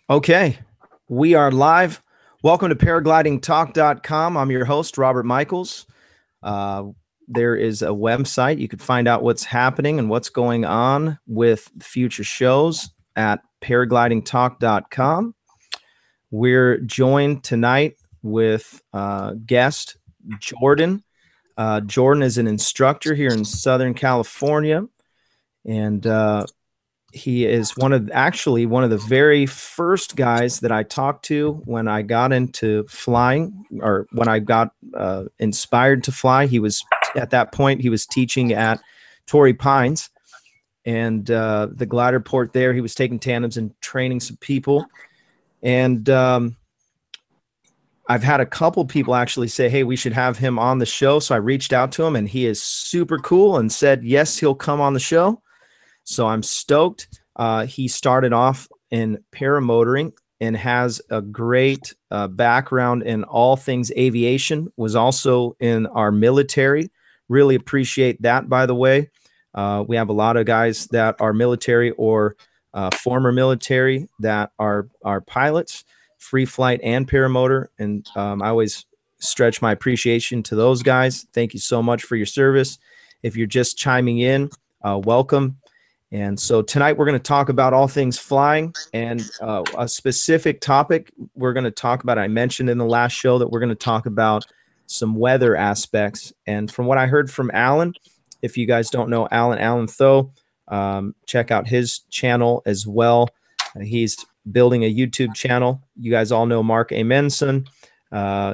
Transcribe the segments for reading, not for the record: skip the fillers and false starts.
Okay, we are live. Welcome to paraglidingtalk.com. I'm your host, robertlmichiels. There is a website. You can find out what's happening and what's going on with future shows at paraglidingtalk.com. We're joined tonight with guest Jordan. Jordan is an instructor here in Southern California, and he is one of the very first guys that I talked to when I got into flying, or when I got inspired to fly. He was at that point, he was teaching at Torrey Pines and the glider port there. He was taking tandems and training some people. And I've had a couple people actually say, hey, we should have him on the show. So I reached out to him, and he is super cool and said, yes, he'll come on the show. So I'm stoked. He started off in paramotoring and has a great background in all things aviation, was also in our military. Really appreciate that, by the way. We have a lot of guys that are military or former military that are pilots, free flight and paramotor. And I always stretch my appreciation to those guys. Thank you so much for your service. If you're just chiming in, welcome. And so tonight we're going to talk about all things flying, and a specific topic we're going to talk about. I mentioned in the last show that we're going to talk about some weather aspects. And from what I heard from Alan, if you guys don't know Alan Tho, check out his channel as well. He's building a YouTube channel. You guys all know Mark Amenson.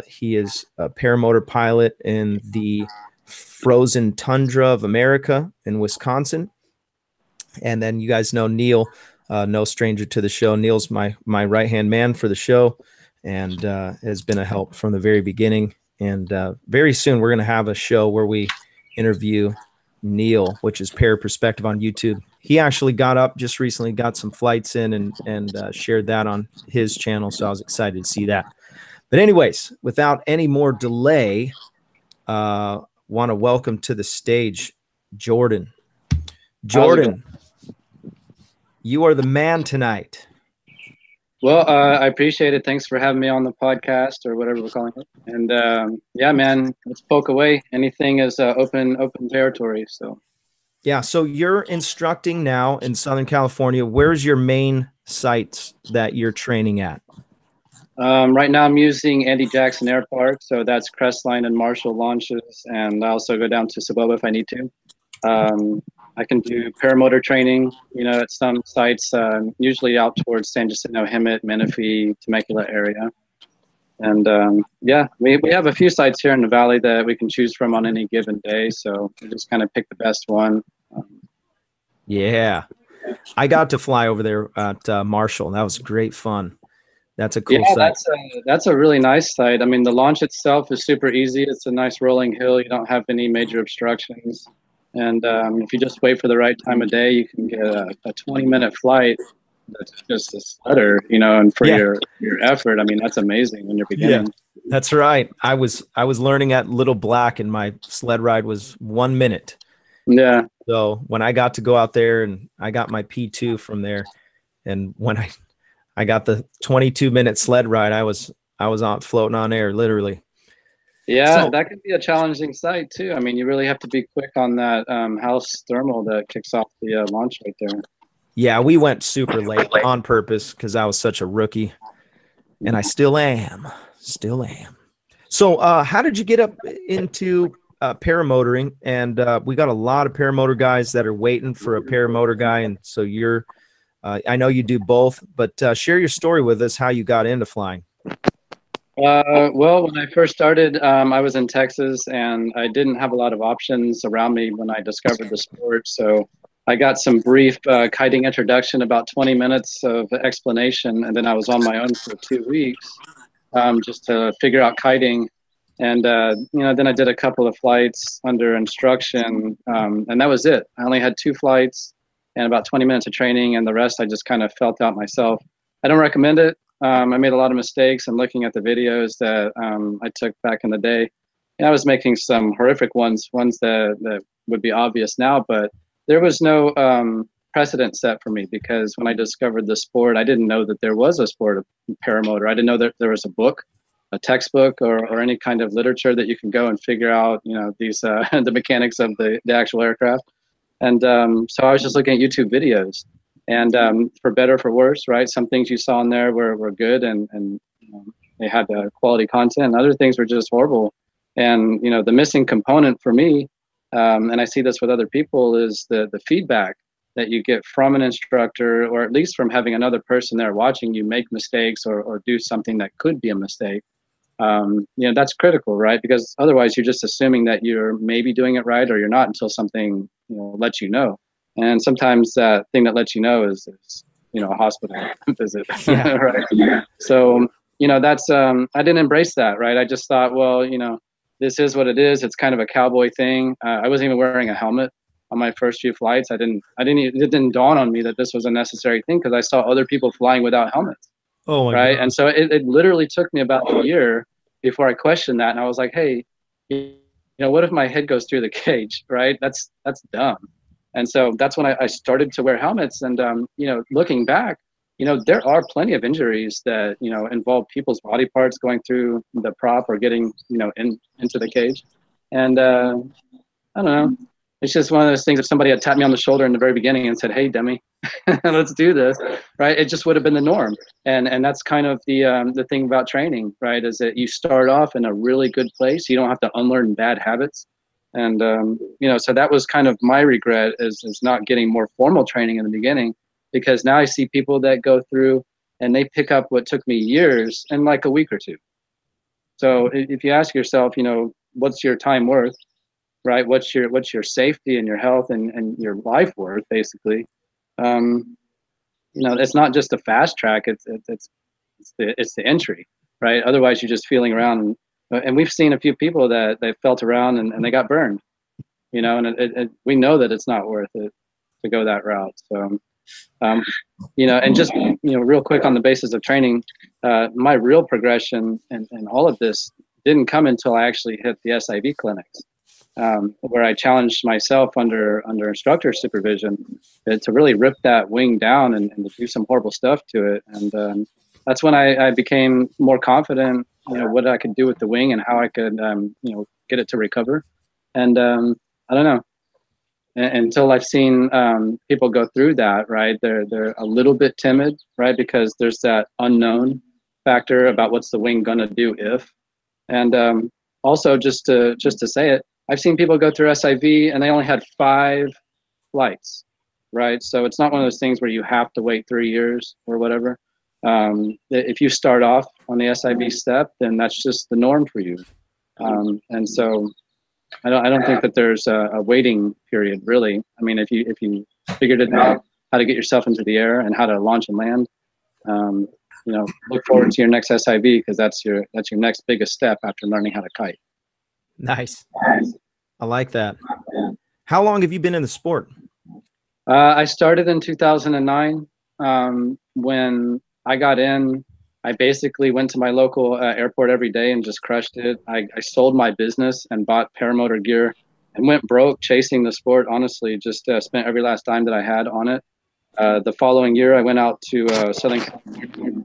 He is a paramotor pilot in the frozen tundra of America in Wisconsin. And then you guys know Neil, no stranger to the show. Neil's my right-hand man for the show, and has been a help from the very beginning. And very soon we're going to have a show where we interview Neil, which is Para Perspective on YouTube. He actually got up just recently, got some flights in, and shared that on his channel, so I was excited to see that. But anyways, without any more delay, want to welcome to the stage Jordan. Jordan, you are the man tonight. Well, I appreciate it. Thanks for having me on the podcast, or whatever we're calling it. And yeah, man, let's poke away. Anything is open territory. So yeah, so you're instructing now in Southern California. Where's your main sites that you're training at? Right now I'm using Andy Jackson Air Park, so that's Crestline and Marshall launches, and I also go down to Saboba if I need to. I can do paramotor training, at some sites, usually out towards San Jacinto, Hemet, Menifee, Temecula area. And yeah, we have a few sites here in the valley that we can choose from on any given day. So we just kind of pick the best one. Yeah, I got to fly over there at Marshall. That was great fun. That's a cool site. That's a really nice site. I mean, the launch itself is super easy. It's a nice rolling hill. You don't have any major obstructions. And if you just wait for the right time of day, you can get a 20-minute flight that's just a stutter, and for your effort. I mean, that's amazing when you're beginning. Yeah, that's right. I was learning at Little Black, and my sled ride was 1 minute. Yeah. So when I got to go out there, and I got my P2 from there, and when I got the 22-minute sled ride, I was on floating on air, literally. Yeah, so that could be a challenging site too. I mean, you really have to be quick on that house thermal that kicks off the launch right there. Yeah, we went super late on purpose because I was such a rookie, and I still am. So how did you get up into paramotoring? And we got a lot of paramotor guys that are waiting for a paramotor guy, and so you're I know you do both, but share your story with us, how you got into flying. Well, when I first started, I was in Texas, and I didn't have a lot of options around me when I discovered the sport. So I got some brief kiting introduction, about 20 minutes of explanation, and then I was on my own for 2 weeks just to figure out kiting. And then I did a couple of flights under instruction, and that was it. I only had 2 flights and about 20 minutes of training, and the rest I just kind of felt out myself. I don't recommend it. I made a lot of mistakes, and looking at the videos that I took back in the day, and I was making some horrific ones that would be obvious now, but there was no precedent set for me, because when I discovered the sport, I didn't know that there was a sport of paramotor. I didn't know that there was a book, a textbook, or any kind of literature that you can go and figure out, you know, these the mechanics of the actual aircraft. And so I was just looking at YouTube videos, and for better or for worse, right? Some things you saw in there were good, and you know, they had quality content, and other things were just horrible. And you know, the missing component for me, and I see this with other people, is the feedback that you get from an instructor, or at least from having another person there watching you make mistakes, or do something that could be a mistake. You know, that's critical, right? Because otherwise you're just assuming that you're maybe doing it right, or you're not, until something, you know, lets you know. And sometimes that thing that lets you know is you know, a hospital visit. Yeah. Right. So, you know, that's I didn't embrace that, right? I just thought, well, you know, this is what it is. It's kind of a cowboy thing. I wasn't even wearing a helmet on my first few flights. It didn't dawn on me that this was a necessary thing, because I saw other people flying without helmets. Oh my right. God. And so it literally took me about a year before I questioned that. And I was like, hey, you know, what if my head goes through the cage, right? That's dumb. And so that's when I started to wear helmets. And, you know, looking back, you know, there are plenty of injuries that, you know, involve people's body parts going through the prop or getting, you know, into the cage. And I don't know. It's just one of those things. If somebody had tapped me on the shoulder in the very beginning and said, hey, dummy, let's do this, right? It just would have been the norm. And that's kind of the thing about training, right? Is that you start off in a really good place. You don't have to unlearn bad habits. And, you know, so that was kind of my regret, is not getting more formal training in the beginning, because now I see people that go through and they pick up what took me years in like a week or two. So if you ask yourself, you know, what's your time worth, right? What's your safety and your health and your life worth, basically? You know, it's not just a fast track. It's the entry, right? Otherwise, you're just feeling around, and we've seen a few people that they felt around and they got burned, you know, and we know that it's not worth it to go that route. So, you know, and just, you know, real quick on the basis of training, my real progression and all of this didn't come until I actually hit the SIV clinics. Where I challenged myself under instructor supervision to really rip that wing down and to do some horrible stuff to it. And that's when I became more confident, you know, what I could do with the wing and how I could, you know, get it to recover. And I don't know, until I've seen people go through that, right? They're a little bit timid, right? Because there's that unknown factor about what's the wing gonna do if. And also, just to say it, I've seen people go through SIV and they only had 5 flights, right? So it's not one of those things where you have to wait 3 years or whatever. If you start off on the SIV step, then that's just the norm for you. And so I don't think that there's a waiting period, really. I mean, if you figured it out, how to get yourself into the air and how to launch and land, you know, look forward to your next SIV, because that's your next biggest step after learning how to kite. Nice. I like that. How long have you been in the sport? I started in 2009. When I got in, I basically went to my local airport every day and just crushed it. I sold my business and bought paramotor gear and went broke chasing the sport. Honestly, just spent every last dime that I had on it. The following year, I went out to Southern California,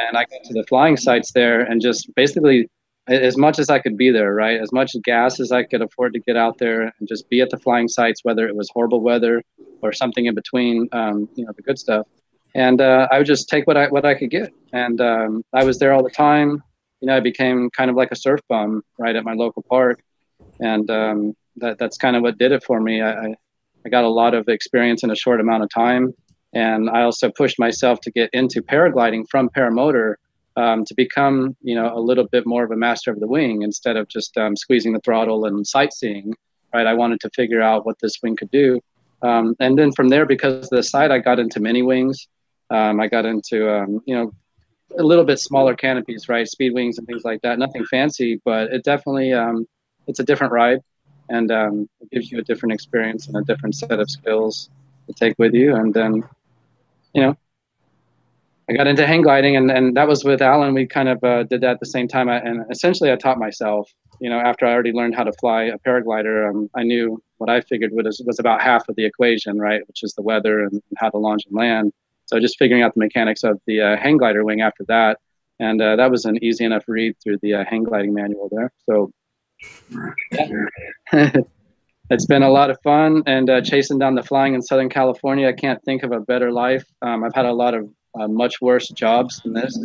and I got to the flying sites there and just basically, as much as I could be there, right? As much gas as I could afford to get out there and just be at the flying sites, whether it was horrible weather or something in between, you know, the good stuff. And I would just take what I could get. And I was there all the time. You know, I became kind of like a surf bum, right, at my local park. And that's kind of what did it for me. I got a lot of experience in a short amount of time. And I also pushed myself to get into paragliding from paramotor, to become, you know, a little bit more of a master of the wing instead of just squeezing the throttle and sightseeing, right? I wanted to figure out what this wing could do. And then from there, because of the site, I got into mini wings. I got into, you know, a little bit smaller canopies, right? Speed wings and things like that. Nothing fancy, but it definitely, it's a different ride, and it gives you a different experience and a different set of skills to take with you. And then, you know, I got into hang gliding, and that was with Alan. We kind of did that at the same time. And essentially, I taught myself, you know, after I already learned how to fly a paraglider, I knew what I figured was about half of the equation, right? Which is the weather and how to launch and land. So just figuring out the mechanics of the hang glider wing after that. And that was an easy enough read through the hang gliding manual there. So yeah. It's been a lot of fun, and chasing down the flying in Southern California. I can't think of a better life. I've had a lot of much worse jobs than this.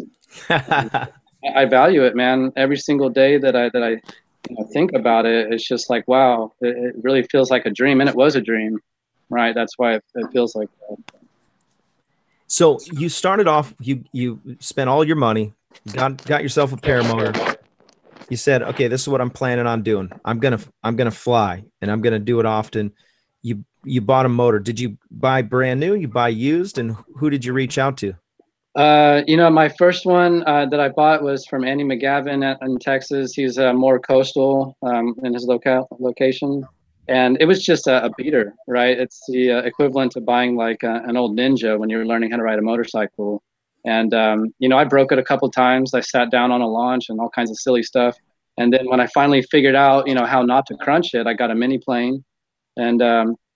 I value it, man. Every single day that I you know, think about it, it's just like, wow, it really feels like a dream, and it was a dream, right? That's why it feels like that. So you started off, you spent all your money, got yourself a paramotor. You said, okay, this is what I'm planning on doing. I'm gonna fly, and I'm gonna do it often. You bought a motor. Did you buy brand new? You buy used, and who did you reach out to? You know, my first one that I bought was from Andy McGavin in Texas. He's more coastal in his location. And it was just a beater, right? It's the equivalent to buying like an old Ninja when you're learning how to ride a motorcycle. And, you know, I broke it a couple times. I sat down on a launch and all kinds of silly stuff. And then when I finally figured out, you know, how not to crunch it, I got a mini plane. And,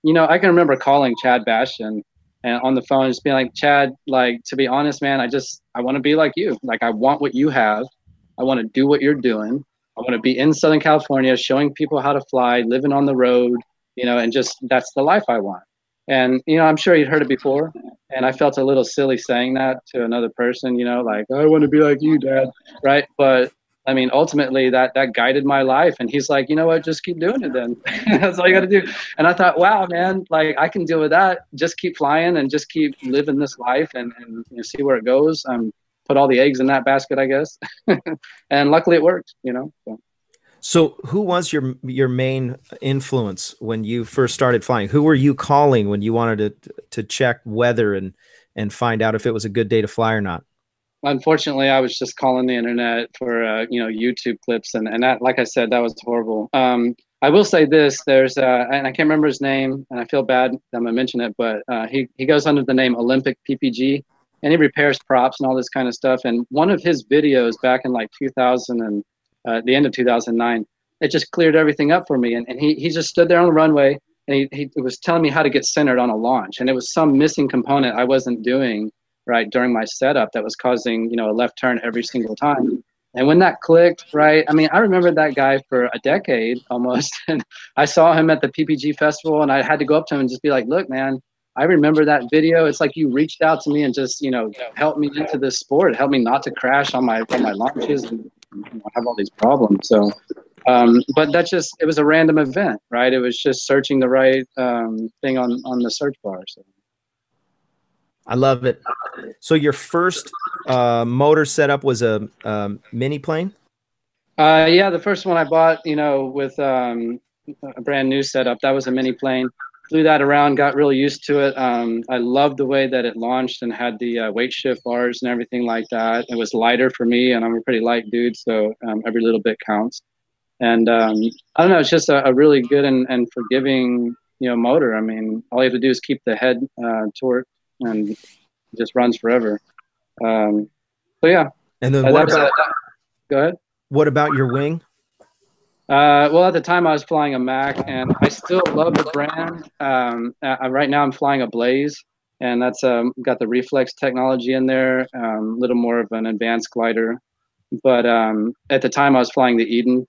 you know, I can remember calling Chad Bastian and on the phone, just being like, Chad, like, to be honest, man, I want to be like you. Like, I want what you have. I want to do what you're doing. I want to be in Southern California, showing people how to fly, living on the road, you know, and just, that's the life I want. And, you know, I'm sure you'd heard it before. And I felt a little silly saying that to another person, you know, like, I want to be like you, Dad. Right. But I mean, ultimately that guided my life. And he's like, you know what, just keep doing it then. That's all you got to do. And I thought, wow, man, like I can deal with that. Just keep flying and just keep living this life and you know, see where it goes. Put all the eggs in that basket, I guess. And luckily it worked, you know. So who was your main influence when you first started flying? Who were you calling when you wanted to check weather and find out if it was a good day to fly or not? Unfortunately, I was just calling the internet for you know, YouTube clips, and that, like I said, that was horrible. I will say this: there's and I can't remember his name, and I feel bad that I'm gonna mention it, but he goes under the name Olympic PPG, and he repairs props and all this kind of stuff. And one of his videos back in like 2000 and the end of 2009, it just cleared everything up for me. And he just stood there on the runway, and he was telling me how to get centered on a launch, and it was some missing component I wasn't doing right during my setup that was causing, you know, a left turn every single time. And when that clicked, right, I mean, I remember that guy for a decade almost. And I saw him at the PPG festival, and I had to go up to him and just be like, look, man, I remember that video. It's like you reached out to me and just, you know, helped me into this sport, helped me not to crash on my launches and, you know, have all these problems. So but that just, it was a random event, right? It was just searching the right thing on the search bar. So I love it. So your first motor setup was a mini plane? Yeah, the first one I bought, you know, with a brand new setup, that was a mini plane. Flew that around, got really used to it. I loved the way that it launched and had the weight shift bars and everything like that. It was lighter for me, and I'm a pretty light dude, so every little bit counts. And I don't know, it's just a really good and forgiving, you know, motor. I mean, all you have to do is keep the head torque, and it just runs forever. So yeah. And then what about, go ahead. what about your wing? Well, at the time I was flying a Mac, and I still love the brand. Right now I'm flying a Blaze, and that's got the reflex technology in there, a little more of an advanced glider. But at the time I was flying the Eden,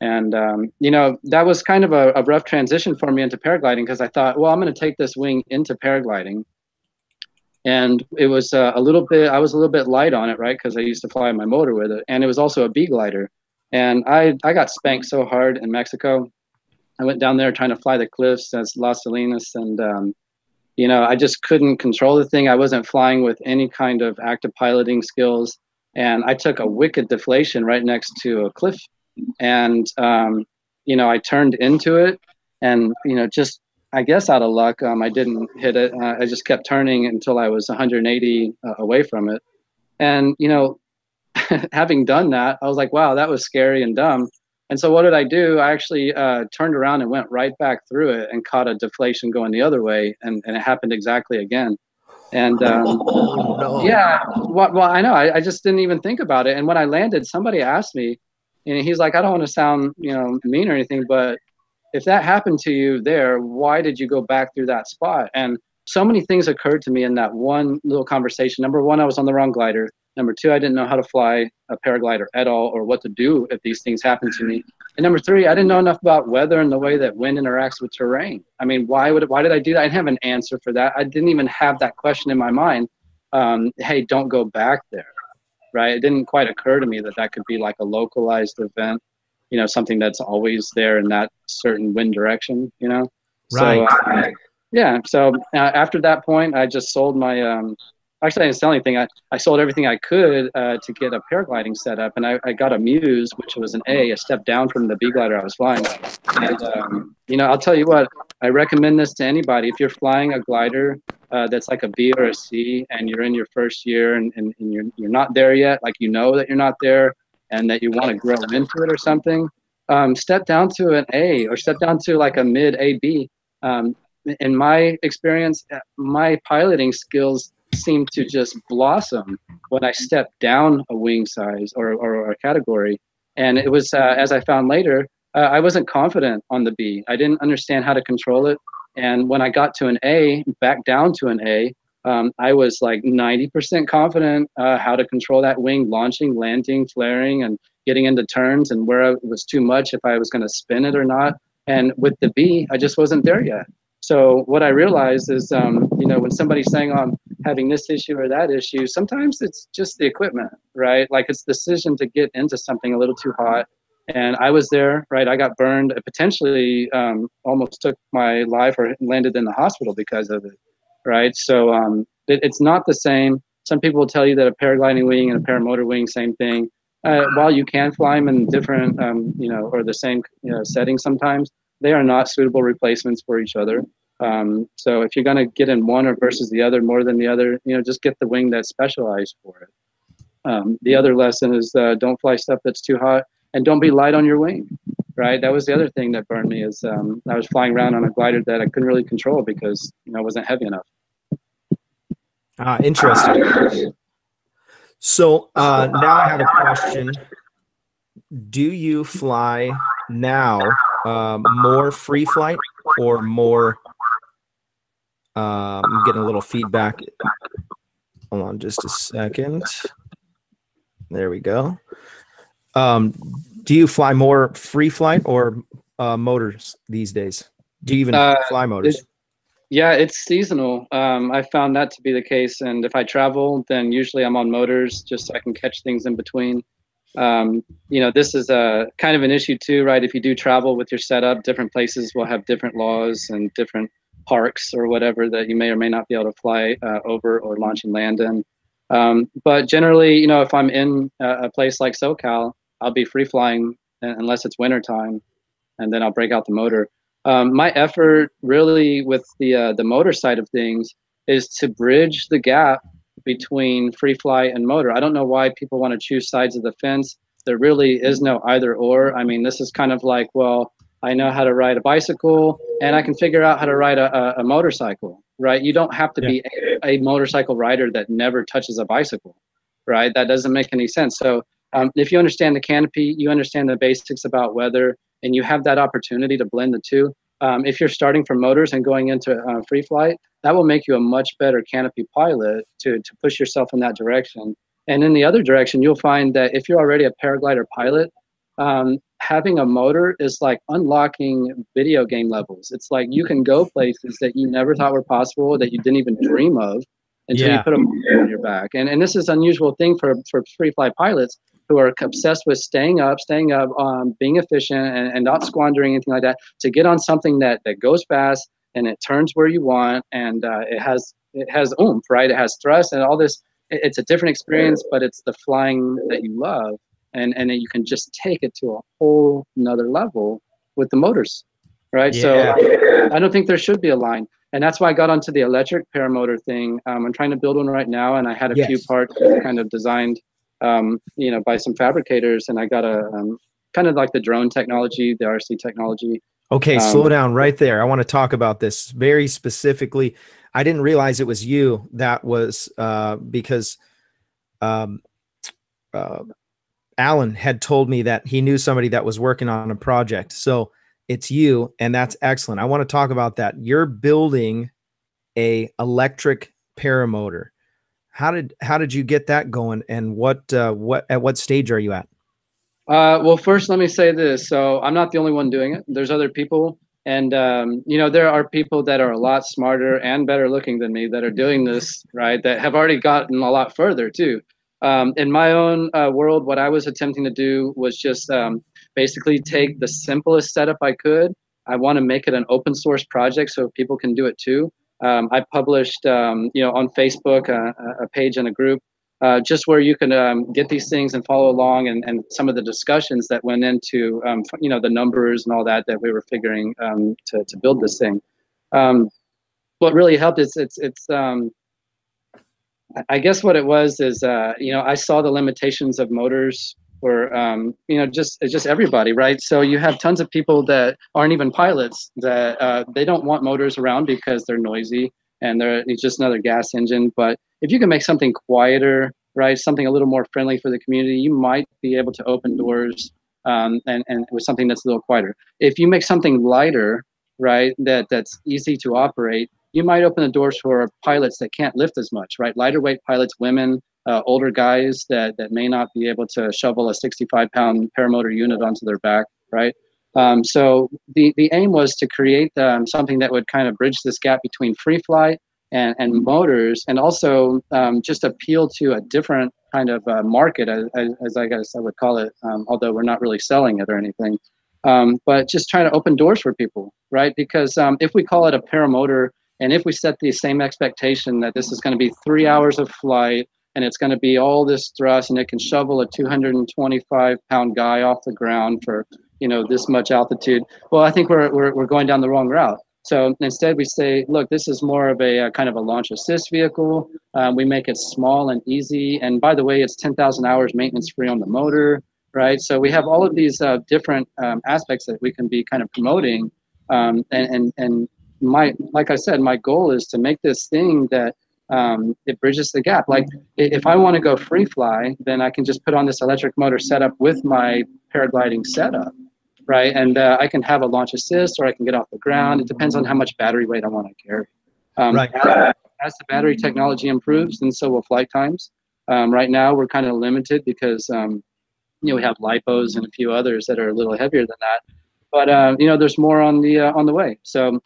and you know, that was kind of a rough transition for me into paragliding, because I thought, well, I'm going to take this wing into paragliding. And it was I was a little bit light on it, right? Because I used to fly my motor with it. And it was also a B glider. And I got spanked so hard in Mexico. I went down there trying to fly the cliffs as Las Salinas. And, you know, I just couldn't control the thing. I wasn't flying with any kind of active piloting skills. And I took a wicked deflation right next to a cliff. And, you know, I turned into it. And, you know, just, I guess out of luck, I didn't hit it. I just kept turning until I was 180 away from it. And, you know, having done that, I was like, wow, that was scary and dumb. And so what did I do? I actually turned around and went right back through it and caught a deflation going the other way. And it happened exactly again. And Oh, no. yeah, well, I know. I just didn't even think about it. And when I landed, somebody asked me, And he's like, I don't want to sound, mean or anything, but if that happened to you there, why did you go back through that spot? And so many things occurred to me in that one little conversation. Number one, I was on the wrong glider. Number two, I didn't know how to fly a paraglider at all, or what to do if these things happen to me. And number three, I didn't know enough about weather and the way that wind interacts with terrain. I mean, why did I do that? I didn't have an answer for that. I didn't even have that question in my mind. Hey, don't go back there, right? It didn't quite occur to me that that could be like a localized event, something that's always there in that certain wind direction, Right. So, yeah. So after that point, I just sold my, actually I didn't sell anything. I sold everything I could to get a paragliding set up. And I got a Muse, which was an a step down from the B glider I was flying. And, I'll tell you what, I recommend this to anybody. If you're flying a glider that's like a B or a C, and you're in your first year and you're not there yet, like that you're not there, and that you want to grow into it or something, step down to an A, or step down to like a mid AB. In my experience, my piloting skills seemed to just blossom when I stepped down a wing size or a category. And it was, as I found later, I wasn't confident on the B. I didn't understand how to control it. And when I got to an A, back down to an A, I was like 90% confident how to control that wing, launching, landing, flaring, and getting into turns, and where it was too much, if I was going to spin it or not. And with the B, I just wasn't there yet. So what I realized is, when somebody's saying, oh, I'm having this issue or that issue, sometimes it's just the equipment, right? Like it's the decision to get into something a little too hot. And I was there, right? I got burned. It potentially almost took my life, or landed in the hospital because of it, right? So it's not the same. Some people will tell you that a paragliding wing and a paramotor wing, same thing. While you can fly them in different, or the same setting sometimes, they are not suitable replacements for each other. So if you're going to get in one or versus the other more than the other, just get the wing that's specialized for it. The other lesson is don't fly stuff that's too hot, and don't be light on your wing, right? That was the other thing that burned me, is I was flying around on a glider that I couldn't really control because I wasn't heavy enough. Interesting. So now I have a question. Do you fly now more free flight or more? I'm getting a little feedback. Hold on just a second. There we go. Do you fly more free flight or motors these days? Do you even fly motors? Yeah, it's seasonal. I found that to be the case. And if I travel, then usually I'm on motors just so I can catch things in between. This is a kind of an issue too, right? If you do travel with your setup, different places will have different laws and different parks or whatever that you may or may not be able to fly over or launch and land in. But generally, if I'm in a place like SoCal, I'll be free flying unless it's wintertime, and then I'll break out the motor. My effort really with the motor side of things is to bridge the gap between free flight and motor. I don't know why people want to choose sides of the fence. There really is no either or. I mean, this is kind of like, well, I know how to ride a bicycle and I can figure out how to ride a motorcycle, right? You don't have to be a motorcycle rider that never touches a bicycle, right? That doesn't make any sense. So if you understand the canopy, you understand the basics about weather, and you have that opportunity to blend the two. If you're starting from motors and going into free flight, that will make you a much better canopy pilot to push yourself in that direction. And in the other direction, you'll find that if you're already a paraglider pilot, having a motor is like unlocking video game levels. It's like you can go places that you never thought were possible, that you didn't even dream of, until you put a motor on your back. And this is an unusual thing for free flight pilots, who are obsessed with staying up, being efficient, and not squandering anything like that, to get on something that goes fast and it turns where you want, and it has oomph, right? It has thrust and all this. It's a different experience, but it's the flying that you love, and you can just take it to a whole nother level with the motors, right? Yeah. So I don't think there should be a line. And that's why I got onto the electric paramotor thing. I'm trying to build one right now, and I had a few parts kind of designed by some fabricators, and I got a kind of like the drone technology, the RC technology. Okay, slow down right there. I want to talk about this very specifically. I didn't realize it was you that was because Alan had told me that he knew somebody that was working on a project. So it's you, and that's excellent. I want to talk about that. You're building a electric paramotor. How did you get that going, and what at what stage are you at? Well, first, let me say this. So I'm not the only one doing it. There's other people. And, you know, there are people that are a lot smarter and better looking than me that are doing this, right? That have already gotten a lot further, too. In my own world, what I was attempting to do was just basically take the simplest setup I could. I want to make it an open source project so people can do it, too. I published, you know, on Facebook, a page in a group just where you can get these things and follow along, and some of the discussions that went into you know, the numbers and all that that we were figuring to build this thing. What really helped is it's I guess what it was is you know, I saw the limitations of motors for you know, just everybody, right? So you have tons of people that aren't even pilots that they don't want motors around because they're noisy and it's just another gas engine. But if you can make something quieter, right, something a little more friendly for the community, you might be able to open doors and with something that's a little quieter. If you make something lighter, right, that's easy to operate, you might open the doors for pilots that can't lift as much, right? Lighter weight pilots, women, older guys that may not be able to shovel a 65-pound paramotor unit onto their back, right? So the aim was to create something that would kind of bridge this gap between free flight and motors, and also just appeal to a different kind of market, as I guess I would call it, although we're not really selling it or anything. But just trying to open doors for people, right? Because if we call it a paramotor, and if we set the same expectation that this is going to be 3 hours of flight, and it's going to be all this thrust, and it can shovel a 225-pound guy off the ground for, you know, this much altitude, well, I think we're going down the wrong route. So instead, we say, look, this is more of a kind of a launch assist vehicle. We make it small and easy, and by the way, it's 10,000 hours maintenance free on the motor, right? So we have all of these different aspects that we can be kind of promoting, and like I said, my goal is to make this thing that it bridges the gap. Like if I want to go free fly, then I can just put on this electric motor setup with my paragliding setup, right? And I can have a launch assist, or I can get off the ground. It depends on how much battery weight I want to carry. Right. As the battery technology improves, then so will flight times. Right now, we're kind of limited because you know, we have lipos and a few others that are a little heavier than that. But you know, there's more on the way. So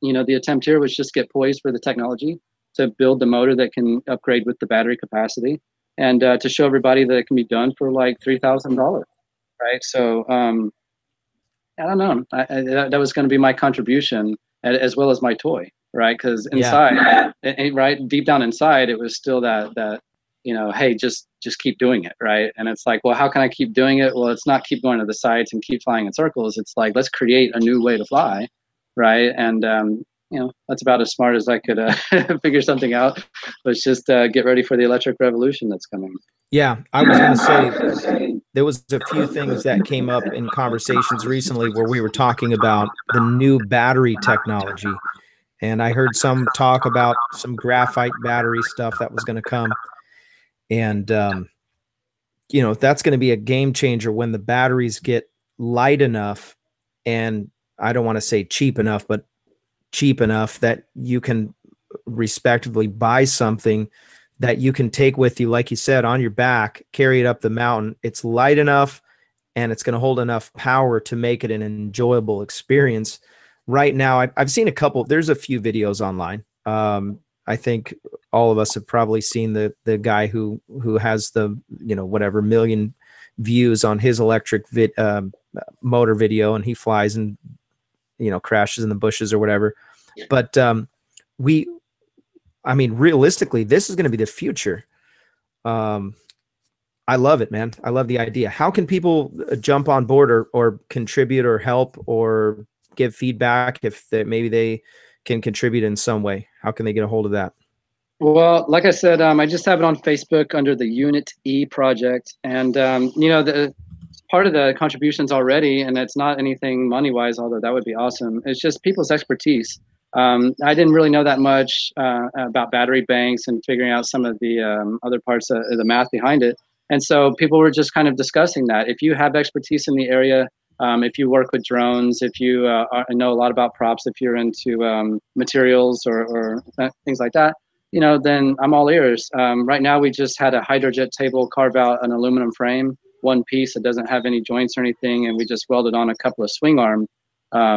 you know, the attempt here was just get poised for the technology to build the motor that can upgrade with the battery capacity, and to show everybody that it can be done for like $3,000, right? So I don't know. That was going to be my contribution, as well as my toy, right? Because inside, right, deep down inside, it was still that you know, hey, just keep doing it, right? And it's like, well, how can I keep doing it? Well, it's not keep going to the sides and keep flying in circles. It's like, let's create a new way to fly, right? And you know, that's about as smart as I could figure something out. Let's just get ready for the electric revolution that's coming. Yeah, I was going to say there was a few things that came up in conversations recently where we were talking about the new battery technology, and I heard some talk about some graphite battery stuff that was going to come, and you know, that's going to be a game changer when the batteries get light enough, and I don't want to say cheap enough, but cheap enough that you can respectively buy something that you can take with you, like you said, on your back, carry it up the mountain. It's light enough and it's going to hold enough power to make it an enjoyable experience. Right now, I've seen a couple, there's a few videos online. I think all of us have probably seen the guy who has the, you know, whatever million views on his electric motor video, and he flies and, you know, crashes in the bushes or whatever. But I mean, realistically, this is going to be the future. I love it, man. I love the idea. How can people jump on board or contribute or help or give feedback if maybe they can contribute in some way? How can they get a hold of that? Well, like I said, I just have it on Facebook under the Unit E project, and you know, the part of the contributions already, and it's not anything money-wise, although that would be awesome. It's just people's expertise. I didn't really know that much about battery banks and figuring out some of the other parts of the math behind it. And so people were just kind of discussing that. If you have expertise in the area, if you work with drones, if you know a lot about props, if you're into materials or things like that, you know, then I'm all ears. Right now, we just had a Hydrojet table carve out an aluminum frame, one piece. It doesn't have any joints or anything, and we just welded on a couple of swing arm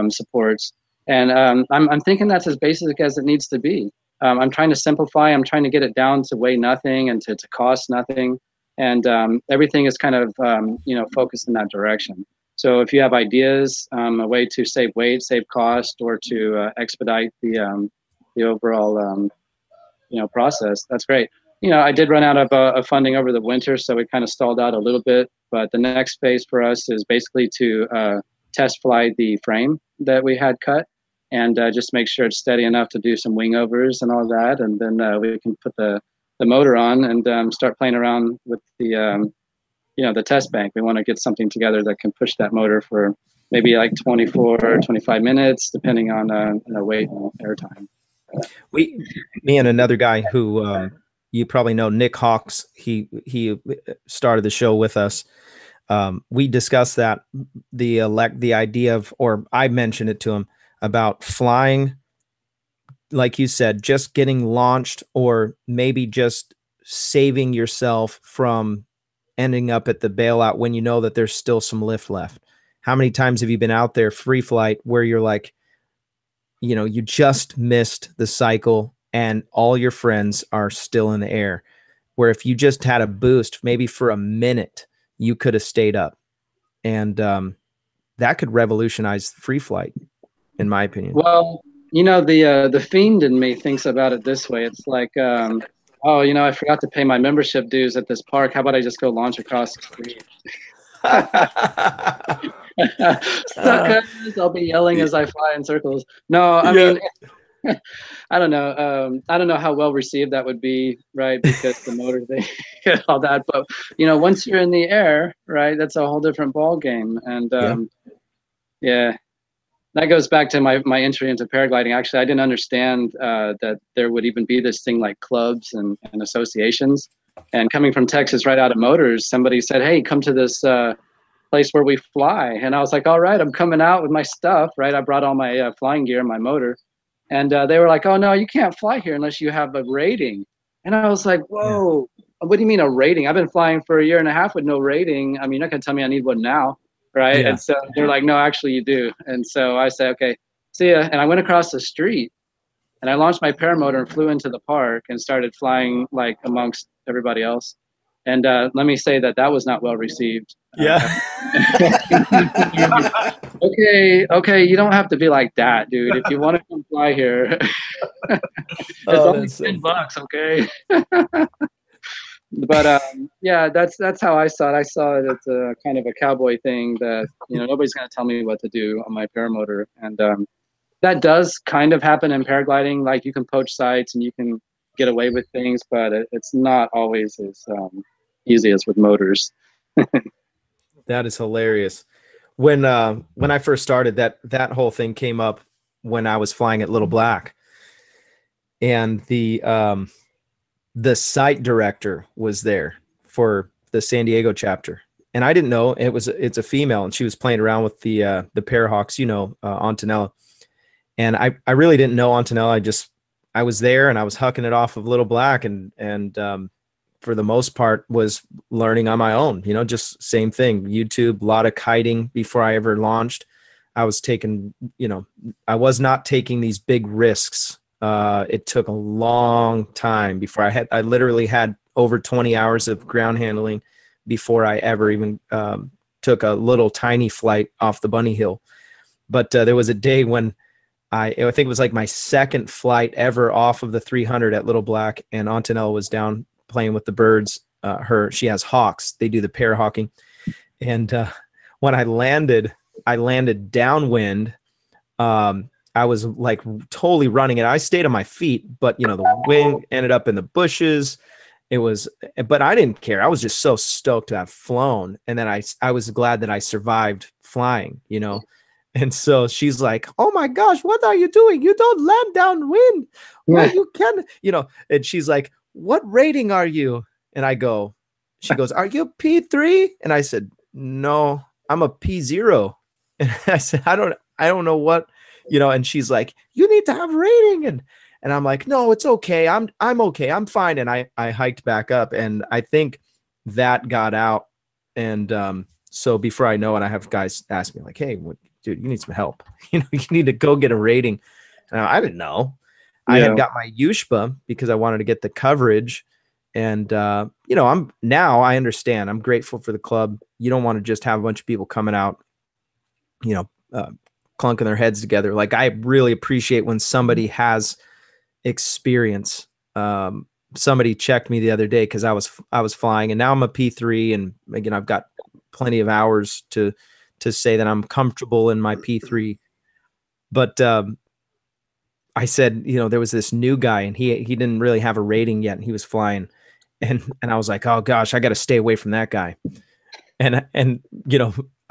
supports. And I'm thinking that's as basic as it needs to be. I'm trying to simplify. I'm trying to get it down to weigh nothing and to cost nothing. And everything is kind of, you know, focused in that direction. So if you have ideas, a way to save weight, save cost, or to expedite the overall, you know, process, that's great. You know, I did run out of funding over the winter, so we kind of stalled out a little bit. But the next phase for us is basically to test fly the frame that we had cut, and just make sure it's steady enough to do some wing overs and all that, and then we can put the motor on and start playing around with the you know, the test bank. We want to get something together that can push that motor for maybe like 24 or 25 minutes, depending on you know, weight and air time. Me and another guy who you probably know, Nick Hawks, he started the show with us. We discussed that the idea of, or I mentioned it to him about flying, like you said, just getting launched, or maybe just saving yourself from ending up at the bailout when you know that there's still some lift left. How many times have you been out there free flight where you're like, you know, you just missed the cycle and all your friends are still in the air, where if you just had a boost, maybe for a minute, you could have stayed up. And that could revolutionize free flight, in my opinion. Well, you know, the fiend in me thinks about it this way. It's like, oh, you know, I forgot to pay my membership dues at this park. How about I just go launch across the street? Suckers! I'll be yelling as I fly in circles. No, I mean, I don't know. I don't know how well received that would be, right? Because the motor thing and all that. But you know, once you're in the air, right, that's a whole different ball game. And yeah, that goes back to my entry into paragliding. Actually, I didn't understand that there would even be this thing like clubs and associations. And coming from Texas, right out of motors, somebody said, "Hey, come to this place where we fly." And I was like, "All right, I'm coming out with my stuff." Right, I brought all my flying gear and my motor. And they were like, "Oh no, you can't fly here unless you have a rating." And I was like, "Whoa, what do you mean a rating? I've been flying for a year and a half with no rating. I mean, you're not gonna tell me I need one now, right?" Yeah. And so they're like, "No, actually you do." And so I said, "Okay, see ya." And I went across the street and I launched my paramotor and flew into the park and started flying like amongst everybody else. And let me say that was not well received. Yeah. Okay, you don't have to be like that, dude. If you want to come fly here, it's only $10, okay? But yeah, that's how I saw it. I saw it as a kind of a cowboy thing that, you know, nobody's going to tell me what to do on my paramotor. And that does kind of happen in paragliding. Like you can poach sites and you can get away with things, but it's not always as easy as with motors. That is hilarious. When I first started, that whole thing came up when I was flying at Little Black, and the site director was there for the San Diego chapter, and I didn't know it's a female, and she was playing around with the Parahawks, you know, Antonella, and I really didn't know Antonella. I was there and I was hucking it off of Little Black, and for the most part was learning on my own, you know, just same thing, YouTube, a lot of kiting before I ever launched. I was taking, you know, I was not taking these big risks. It took a long time before I literally had over 20 hours of ground handling before I ever even took a little tiny flight off the bunny hill. But there was a day when I think it was like my second flight ever off of the 300 at Little Black, and Antonella was down playing with the birds. She has hawks. They do the parahawking. And when I landed downwind. I was like totally running it. I stayed on my feet, but you know, the wing ended up in the bushes. But I didn't care. I was just so stoked to have flown. And then I was glad that I survived flying, you know? And so she's like, "Oh my gosh, what are you doing? You don't land downwind. Well, you can," you know, and she's like, "What rating are you?" And I go, She goes, "Are you a P3?" And I said, "No, I'm a P0." And I said, I don't know what, and she's like, "You need to have a rating." And I'm like, "No, it's okay. I'm okay. I'm fine." And I hiked back up, and I think that got out. And so before I know it, I have guys ask me like, "Hey, dude, you need some help. You need to go get a rating." And I didn't know. I had got my USHPA because I wanted to get the coverage. And, I understand. I'm grateful for the club. You don't want to just have a bunch of people coming out, clunking their heads together. Like, I really appreciate when somebody has experience. Somebody checked me the other day because I was flying, and now I'm a P3. And again, I've got plenty of hours to say that I'm comfortable in my P3. But, I said, there was this new guy, and he didn't really have a rating yet, and he was flying. And I was like, "Oh gosh, I got to stay away from that guy." And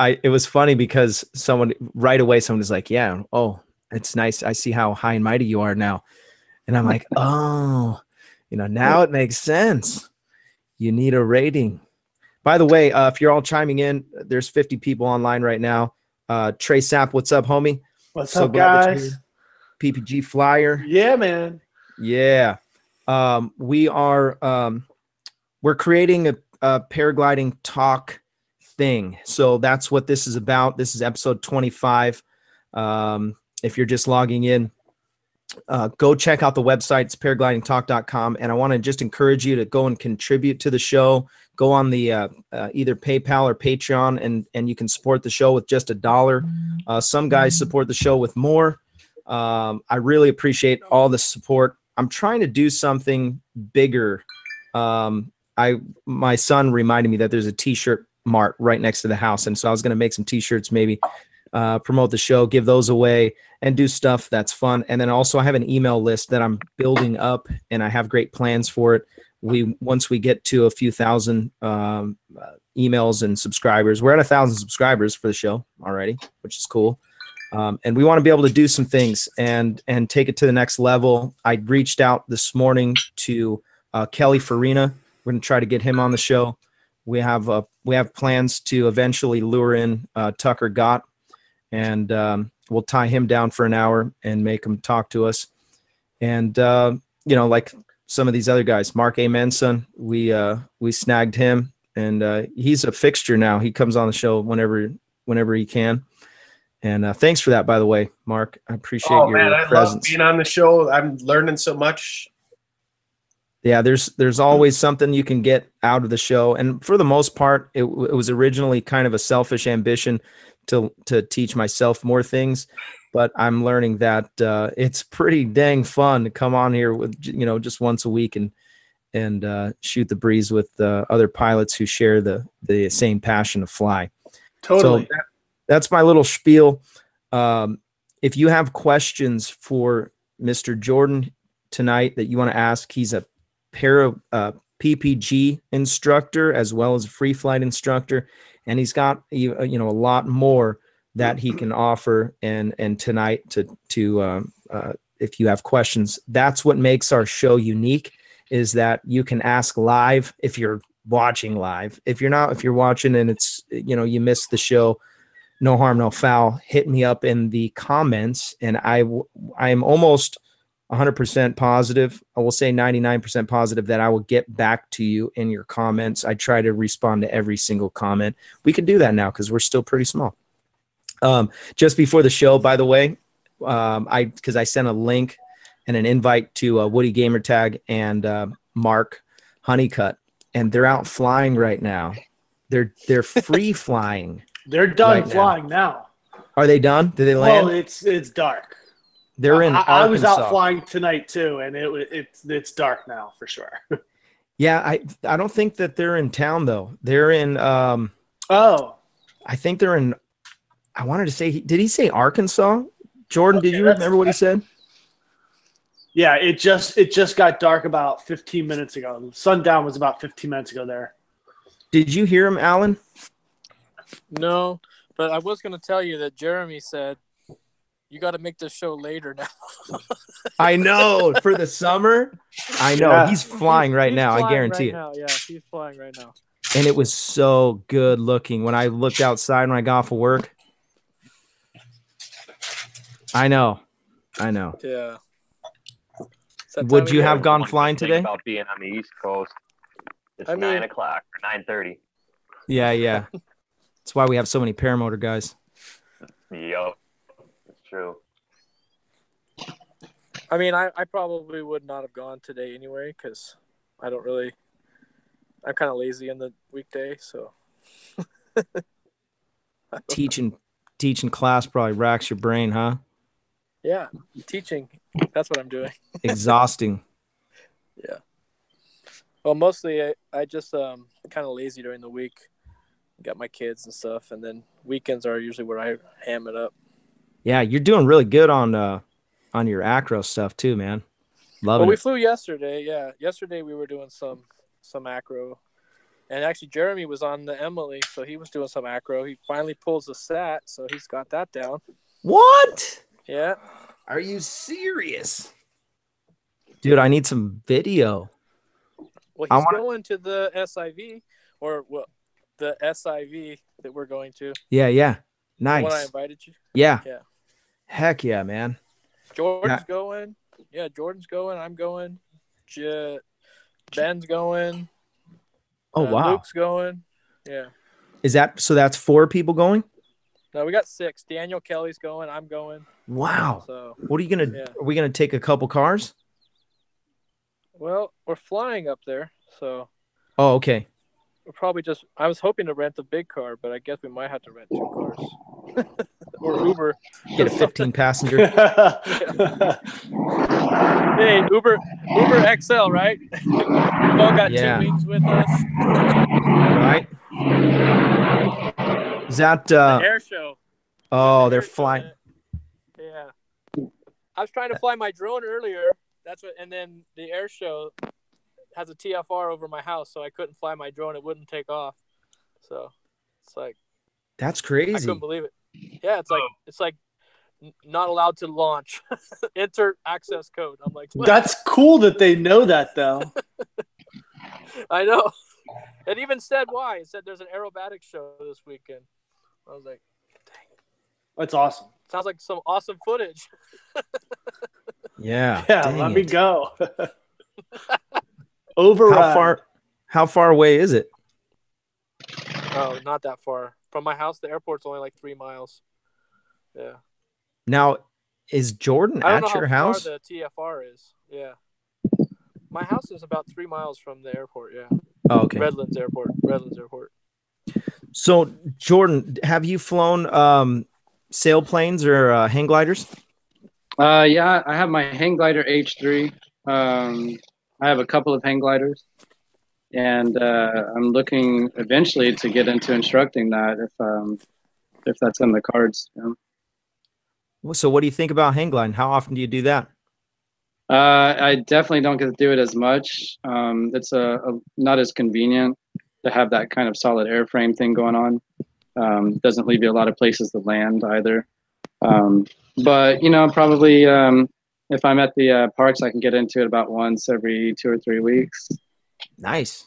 it was funny because someone was like, "Yeah, oh, it's nice. I see how high and mighty you are now." And I'm like, "Oh, now it makes sense. You need a rating." By the way, if you're all chiming in, there's 50 people online right now. Trey Sapp, what's up, homie? What's up, guys? PPG Flyer. Yeah, man. Yeah. We're creating a paragliding talk thing. So that's what this is about. This is episode 25. If you're just logging in, go check out the website. It's paraglidingtalk.com. And I want to just encourage you to go and contribute to the show. Go on the either PayPal or Patreon, and you can support the show with just $1. Some guys support the show with more. I really appreciate all the support. I'm trying to do something bigger. My son reminded me that there's a t-shirt mart right next to the house. And so I was going to make some t-shirts, maybe promote the show, give those away, and do stuff that's fun. And then also I have an email list that I'm building up, and I have great plans for it. Once we get to a few thousand emails and subscribers, we're at 1,000 subscribers for the show already, which is cool. And we want to be able to do some things and take it to the next level. I reached out this morning to Kelly Farina. We're going to try to get him on the show. We have plans to eventually lure in Tucker Gott, and we'll tie him down for an hour and make him talk to us. And like some of these other guys, Mark Amenson, we snagged him, and he's a fixture now. He comes on the show whenever he can. And thanks for that, by the way, Mark. I appreciate your presence. I love being on the show. I'm learning so much. Yeah, there's always something you can get out of the show. And for the most part, it was originally kind of a selfish ambition to teach myself more things. But I'm learning that it's pretty dang fun to come on here with, just once a week and shoot the breeze with other pilots who share the same passion to fly. Totally. So that's my little spiel. If you have questions for Mr. Jordan tonight that you want to ask, he's a PPG instructor as well as a free flight instructor, and he's got a lot more that he can offer. And tonight, to if you have questions, that's what makes our show unique, is that you can ask live if you're watching live. If you're watching and it's you missed the show, no harm, no foul. Hit me up in the comments, and I am almost 100% positive. I will say 99% positive that I will get back to you in your comments. I try to respond to every single comment. We can do that now because we're still pretty small. Just before the show, by the way, because I sent a link and an invite to Woody Gamertag and Mark Honeycutt, and they're out flying right now. They're free flying. They're done flying now. Are they done? Did they land? Well, it's dark. They're in Arkansas. I was out flying tonight too, and it's dark now for sure. Yeah, I don't think that they're in town though. They're in I think they're in, I wanted to say, did he say Arkansas? Jordan, did you remember what he said? Yeah, it just got dark about 15 minutes ago. Sundown was about 15 minutes ago there. Did you hear him, Alan? No, but I was going to tell you that Jeremy said you got to make this show later now. I know, for the summer. I know. Yeah. He's flying right now. I guarantee it. Yeah, he's flying right now. And it was so good looking when I looked outside when I got off of work. I know. Yeah. Would you have gone flying today? About being on the East Coast, it's I mean, 9 o'clock or 9:30. Yeah. That's why we have so many paramotor guys. Yep, it's true. I mean, I probably would not have gone today anyway because I'm kind of lazy in the weekday. So Teaching class probably racks your brain, huh? yeah, teaching. That's what I'm doing. Exhausting. Yeah. Well, mostly I just kind of lazy during the week. Got my kids and stuff, and then weekends are usually where I ham it up. Yeah, you're doing really good on your Acro stuff too, man. Loving We it. flew yesterday. Yeah, yesterday we were doing some Acro, and actually Jeremy was on the Emily, so he was doing some Acro. He finally pulls the sat, so he's got that down. What? Yeah. Are you serious? Dude, I need some video. Well, he's going to the SIV, or the SIV that we're going to. Yeah. Nice. The one I invited you. Yeah. Yeah. Heck yeah, man. Jordan's going. Yeah, Jordan's going. I'm going. Ben's going. Oh, wow. Luke's going. Yeah. So that's 4 people going? No, we got 6. Daniel Kelly's going. I'm going. Wow. So what are you gonna? Yeah. Are we gonna take a couple cars? Well, we're flying up there, so. Oh, okay. We're probably just. I was hoping to rent a big car, but I guess we might have to rent 2 cars, or Uber. Get a 15-passenger. Hey, Uber XL, right? We've all got 2 wings with us. Right. Is that the air show? Oh, they're flying. Yeah. I was trying to fly my drone earlier. And then the air show has a TFR over my house, so I couldn't fly my drone. It wouldn't take off. So it's like. That's crazy. I couldn't believe it. Yeah, it's like not allowed to launch. Enter access code. I'm like, what? That's cool that they know that though. I know. It even said why. It said there's an aerobatic show this weekend. I was like, dang. That's awesome. Sounds like some awesome footage. Yeah. Let me go. Override. How far away is it? Oh, not that far. From my house, the airport's only like 3 miles. Yeah. Now, is Jordan at your house? I don't know how far the TFR is. Yeah. My house is about 3 miles from the airport, yeah. Oh, okay. Redlands Airport. So, Jordan, have you flown sailplanes or hang gliders? Yeah, I have my hang glider H3. I have a couple of hang gliders, and I'm looking eventually to get into instructing that if that's in the cards. Yeah. So, what do you think about hang gliding? How often do you do that? I definitely don't get to do it as much. It's not as convenient to have that kind of solid airframe thing going on. Doesn't leave you a lot of places to land either. But probably if I'm at the parks, I can get into it about once every 2 or 3 weeks. Nice.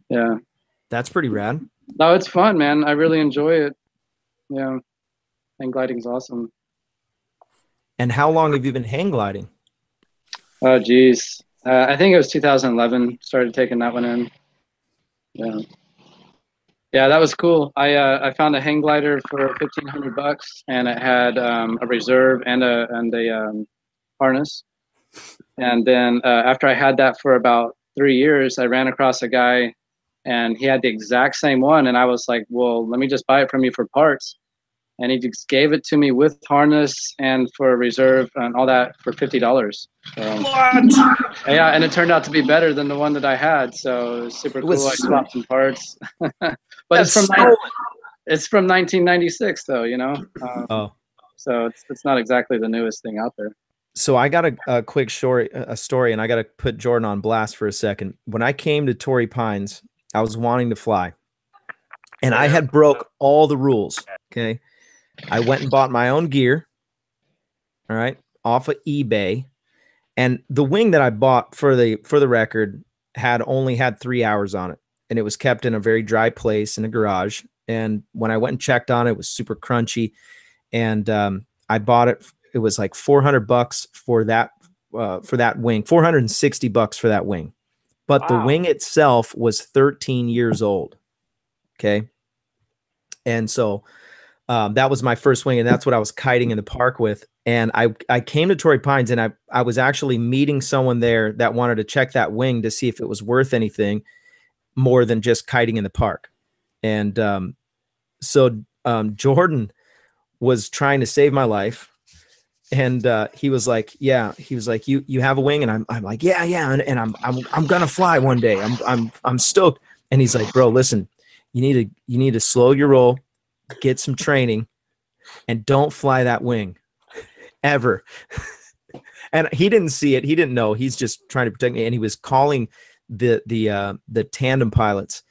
Yeah. That's pretty rad. No, it's fun, man. I really enjoy it. Yeah. Hang gliding's awesome. And how long have you been hang gliding? Oh, geez. I think it was 2011. Started taking that one in. Yeah. Yeah, that was cool. I found a hang glider for $1,500, and it had a reserve and a harness. And then after I had that for about 3 years, I ran across a guy, and he had the exact same one. And I was like, well, let me just buy it from you for parts. And he just gave it to me with harness and for a reserve and all that for $50. What? Yeah, and it turned out to be better than the one that I had. So it was super cool. I swapped some parts. But it's from 1996, though, So it's not exactly the newest thing out there. So I got a quick story, and I got to put Jordan on blast for a second. When I came to Torrey Pines, I was wanting to fly, and I had broke all the rules. Okay, I went and bought my own gear. All right, off of eBay, and the wing that I bought for the record only had 3 hours on it. and it was kept in a very dry place in a garage. And when I went and checked on it, it was super crunchy. And I bought it. It was like $400 for that wing, $460 for that wing. But the wing itself was 13 years old. Okay. And so that was my first wing, and that's what I was kiting in the park with. And I came to Torrey Pines, and I was actually meeting someone there that wanted to check that wing to see if it was worth anything more than just kiting in the park. And so Jordan was trying to save my life. And he was like, you have a wing? And I'm like, yeah. And I'm going to fly one day. I'm stoked. And he's like, bro, listen, you need to slow your roll, get some training, and don't fly that wing ever. And he didn't see it. He didn't know. He's just trying to protect me. And he was calling the tandem pilots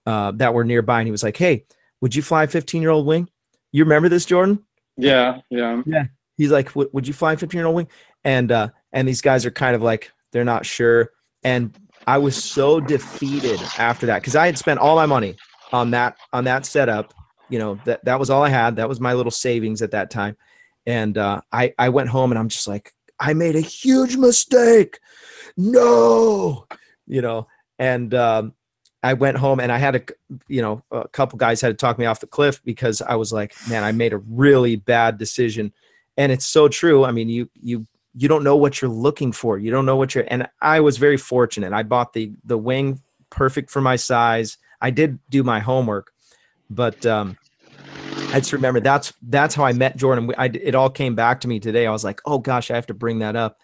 that were nearby. And he was like, hey, would you fly a 15-year-old wing? You remember this, Jordan? Yeah. He's like, would you fly a 15-year-old wing? And these guys are kind of like, they're not sure. And I was so defeated after that, because I had spent all my money on that setup. You know, that was all I had. That was my little savings at that time. And I went home, and I'm just like, I made a huge mistake. No, you know, and I went home, and I had a couple guys had to talk me off the cliff, because I was like, man, I made a really bad decision. And it's so true. I mean, you don't know what you're looking for. You don't know what and I was very fortunate. I bought the wing perfect for my size. I did do my homework, but I just remember that's how I met Jordan. It all came back to me today. I was like, oh gosh, I have to bring that up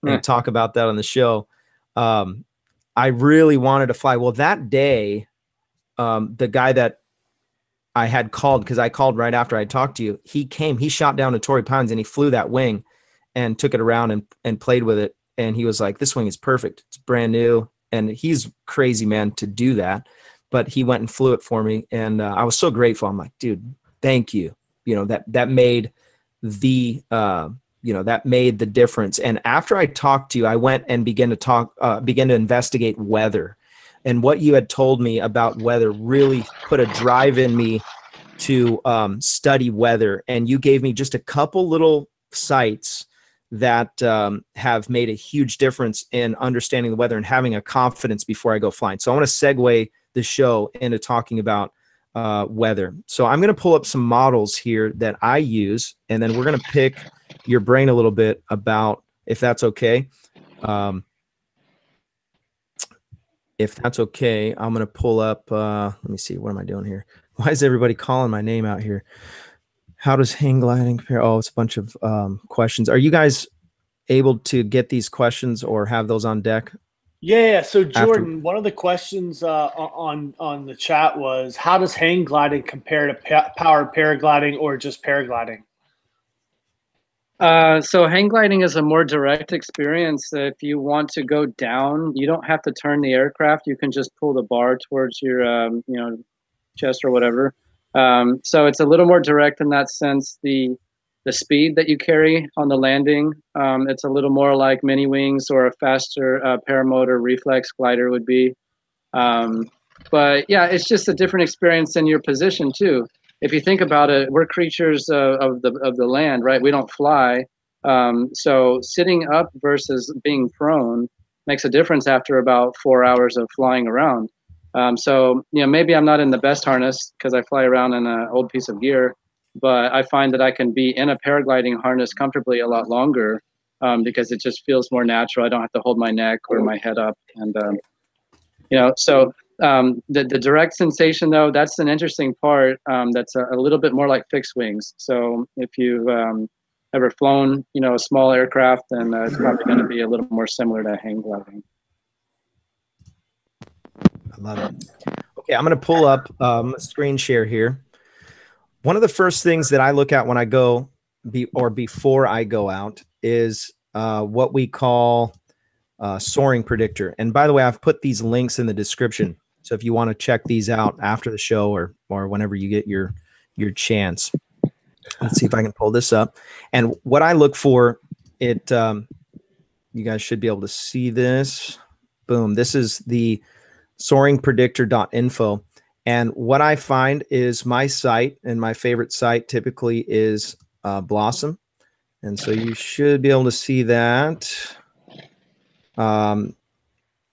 and talk about that on the show. I really wanted to fly. Well, that day, the guy that I had called, because I called right after I talked to you, he shot down to Torrey Pines, and he flew that wing and took it around and played with it. And he was like, this wing is perfect. It's brand new. And he's crazy, man, to do that. But he went and flew it for me. And I was so grateful. I'm like, dude, thank you. You know, that made that made the difference. And after I talked to you, I went and began to investigate weather. And what you had told me about weather really put a drive in me to study weather. And you gave me just a couple little sites that have made a huge difference in understanding the weather and having a confidence before I go flying. So I want to segue the show into talking about weather. So I'm going to pull up some models here that I use, and then we're going to pick your brain a little bit about, if that's okay. If that's okay, I'm going to pull up, let me see, what am I doing here? Why is everybody calling my name out here? How does hang gliding compare? Oh, it's a bunch of questions. Are you guys able to get these questions or have those on deck? Yeah. So Jordan, one of the questions on the chat was, how does hang gliding compare to powered paragliding or just paragliding? So hang gliding is a more direct experience. If you want to go down, you don't have to turn the aircraft. You can just pull the bar towards your, chest or whatever. So it's a little more direct in that sense. The speed that you carry on the landing, it's a little more like mini wings or a faster paramotor reflex glider would be. But yeah, it's just a different experience in your position too. If you think about it, we're creatures of the land, right? We don't fly. So sitting up versus being prone makes a difference after about 4 hours of flying around. So, maybe I'm not in the best harness because I fly around in an old piece of gear, but I find that I can be in a paragliding harness comfortably a lot longer because it just feels more natural. I don't have to hold my neck or my head up. And, so the direct sensation, though, that's an interesting part. That's a little bit more like fixed wings. So if you've ever flown, a small aircraft, then it's probably going to be a little more similar to hang gliding. I love it. Okay, I'm going to pull up a screen share here. One of the first things that I look at when I go before I go out is what we call soaring predictor. And by the way, I've put these links in the description. So if you want to check these out after the show or whenever you get your chance. Let's see if I can pull this up. And what I look for, you guys should be able to see this. Boom. This is the soaringpredictor.info. And what I find is my site, and my favorite site typically is Blossom. And so you should be able to see that. I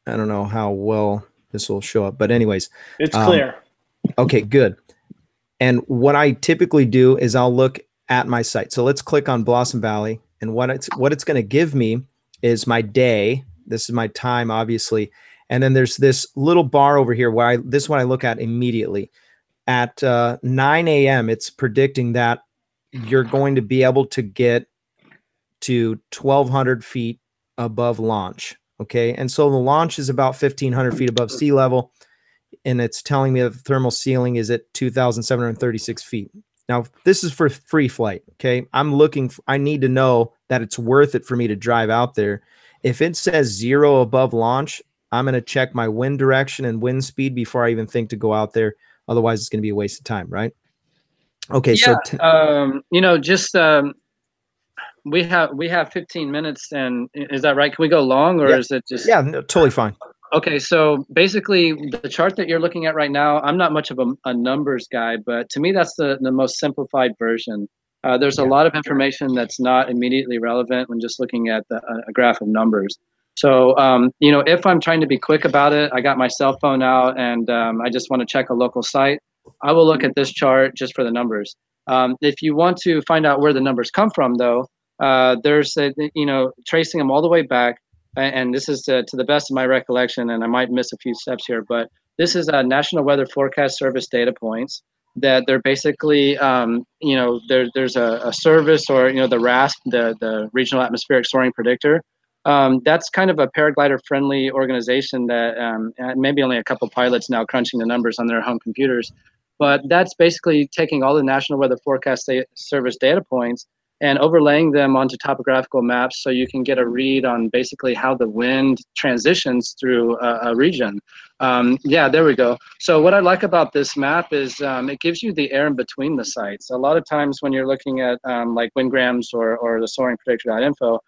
don't know how well this will show up, but anyways. It's clear. Okay, good. And what I typically do is I'll look at my site. So let's click on Blossom Valley. And what it's going to give me is my day. This is my time, obviously. And then there's this little bar over here where this is what I look at immediately. At 9 a.m., it's predicting that you're going to be able to get to 1,200 feet above launch. Okay. And so the launch is about 1,500 feet above sea level. And it's telling me that the thermal ceiling is at 2,736 feet. Now, this is for free flight. Okay. I need to know that it's worth it for me to drive out there. If it says 0 above launch, I'm going to check my wind direction and wind speed before I even think to go out there. Otherwise, it's going to be a waste of time, right? Okay. Yeah, So, we have 15 minutes, and is that right? Can we go long, or is it just? Yeah, no, totally fine. Okay, so basically the chart that you're looking at right now, I'm not much of a numbers guy, but to me that's the most simplified version. There's a lot of information that's not immediately relevant when just looking at a graph of numbers. So, if I'm trying to be quick about it, I got my cell phone out and I just want to check a local site, I will look at this chart just for the numbers. If you want to find out where the numbers come from, though, there's tracing them all the way back. And this is to the best of my recollection, and I might miss a few steps here, but this is a National Weather Forecast Service data points that they're basically, there's a service, or, the RASP, the Regional Atmospheric Soaring Predictor. That's kind of a paraglider-friendly organization that maybe only a couple pilots now crunching the numbers on their home computers. But that's basically taking all the National Weather Forecast Service data points and overlaying them onto topographical maps so you can get a read on basically how the wind transitions through a region. Yeah, there we go. So what I like about this map is it gives you the air in between the sites. A lot of times when you're looking at like windgrams or the soaringpredictor.info,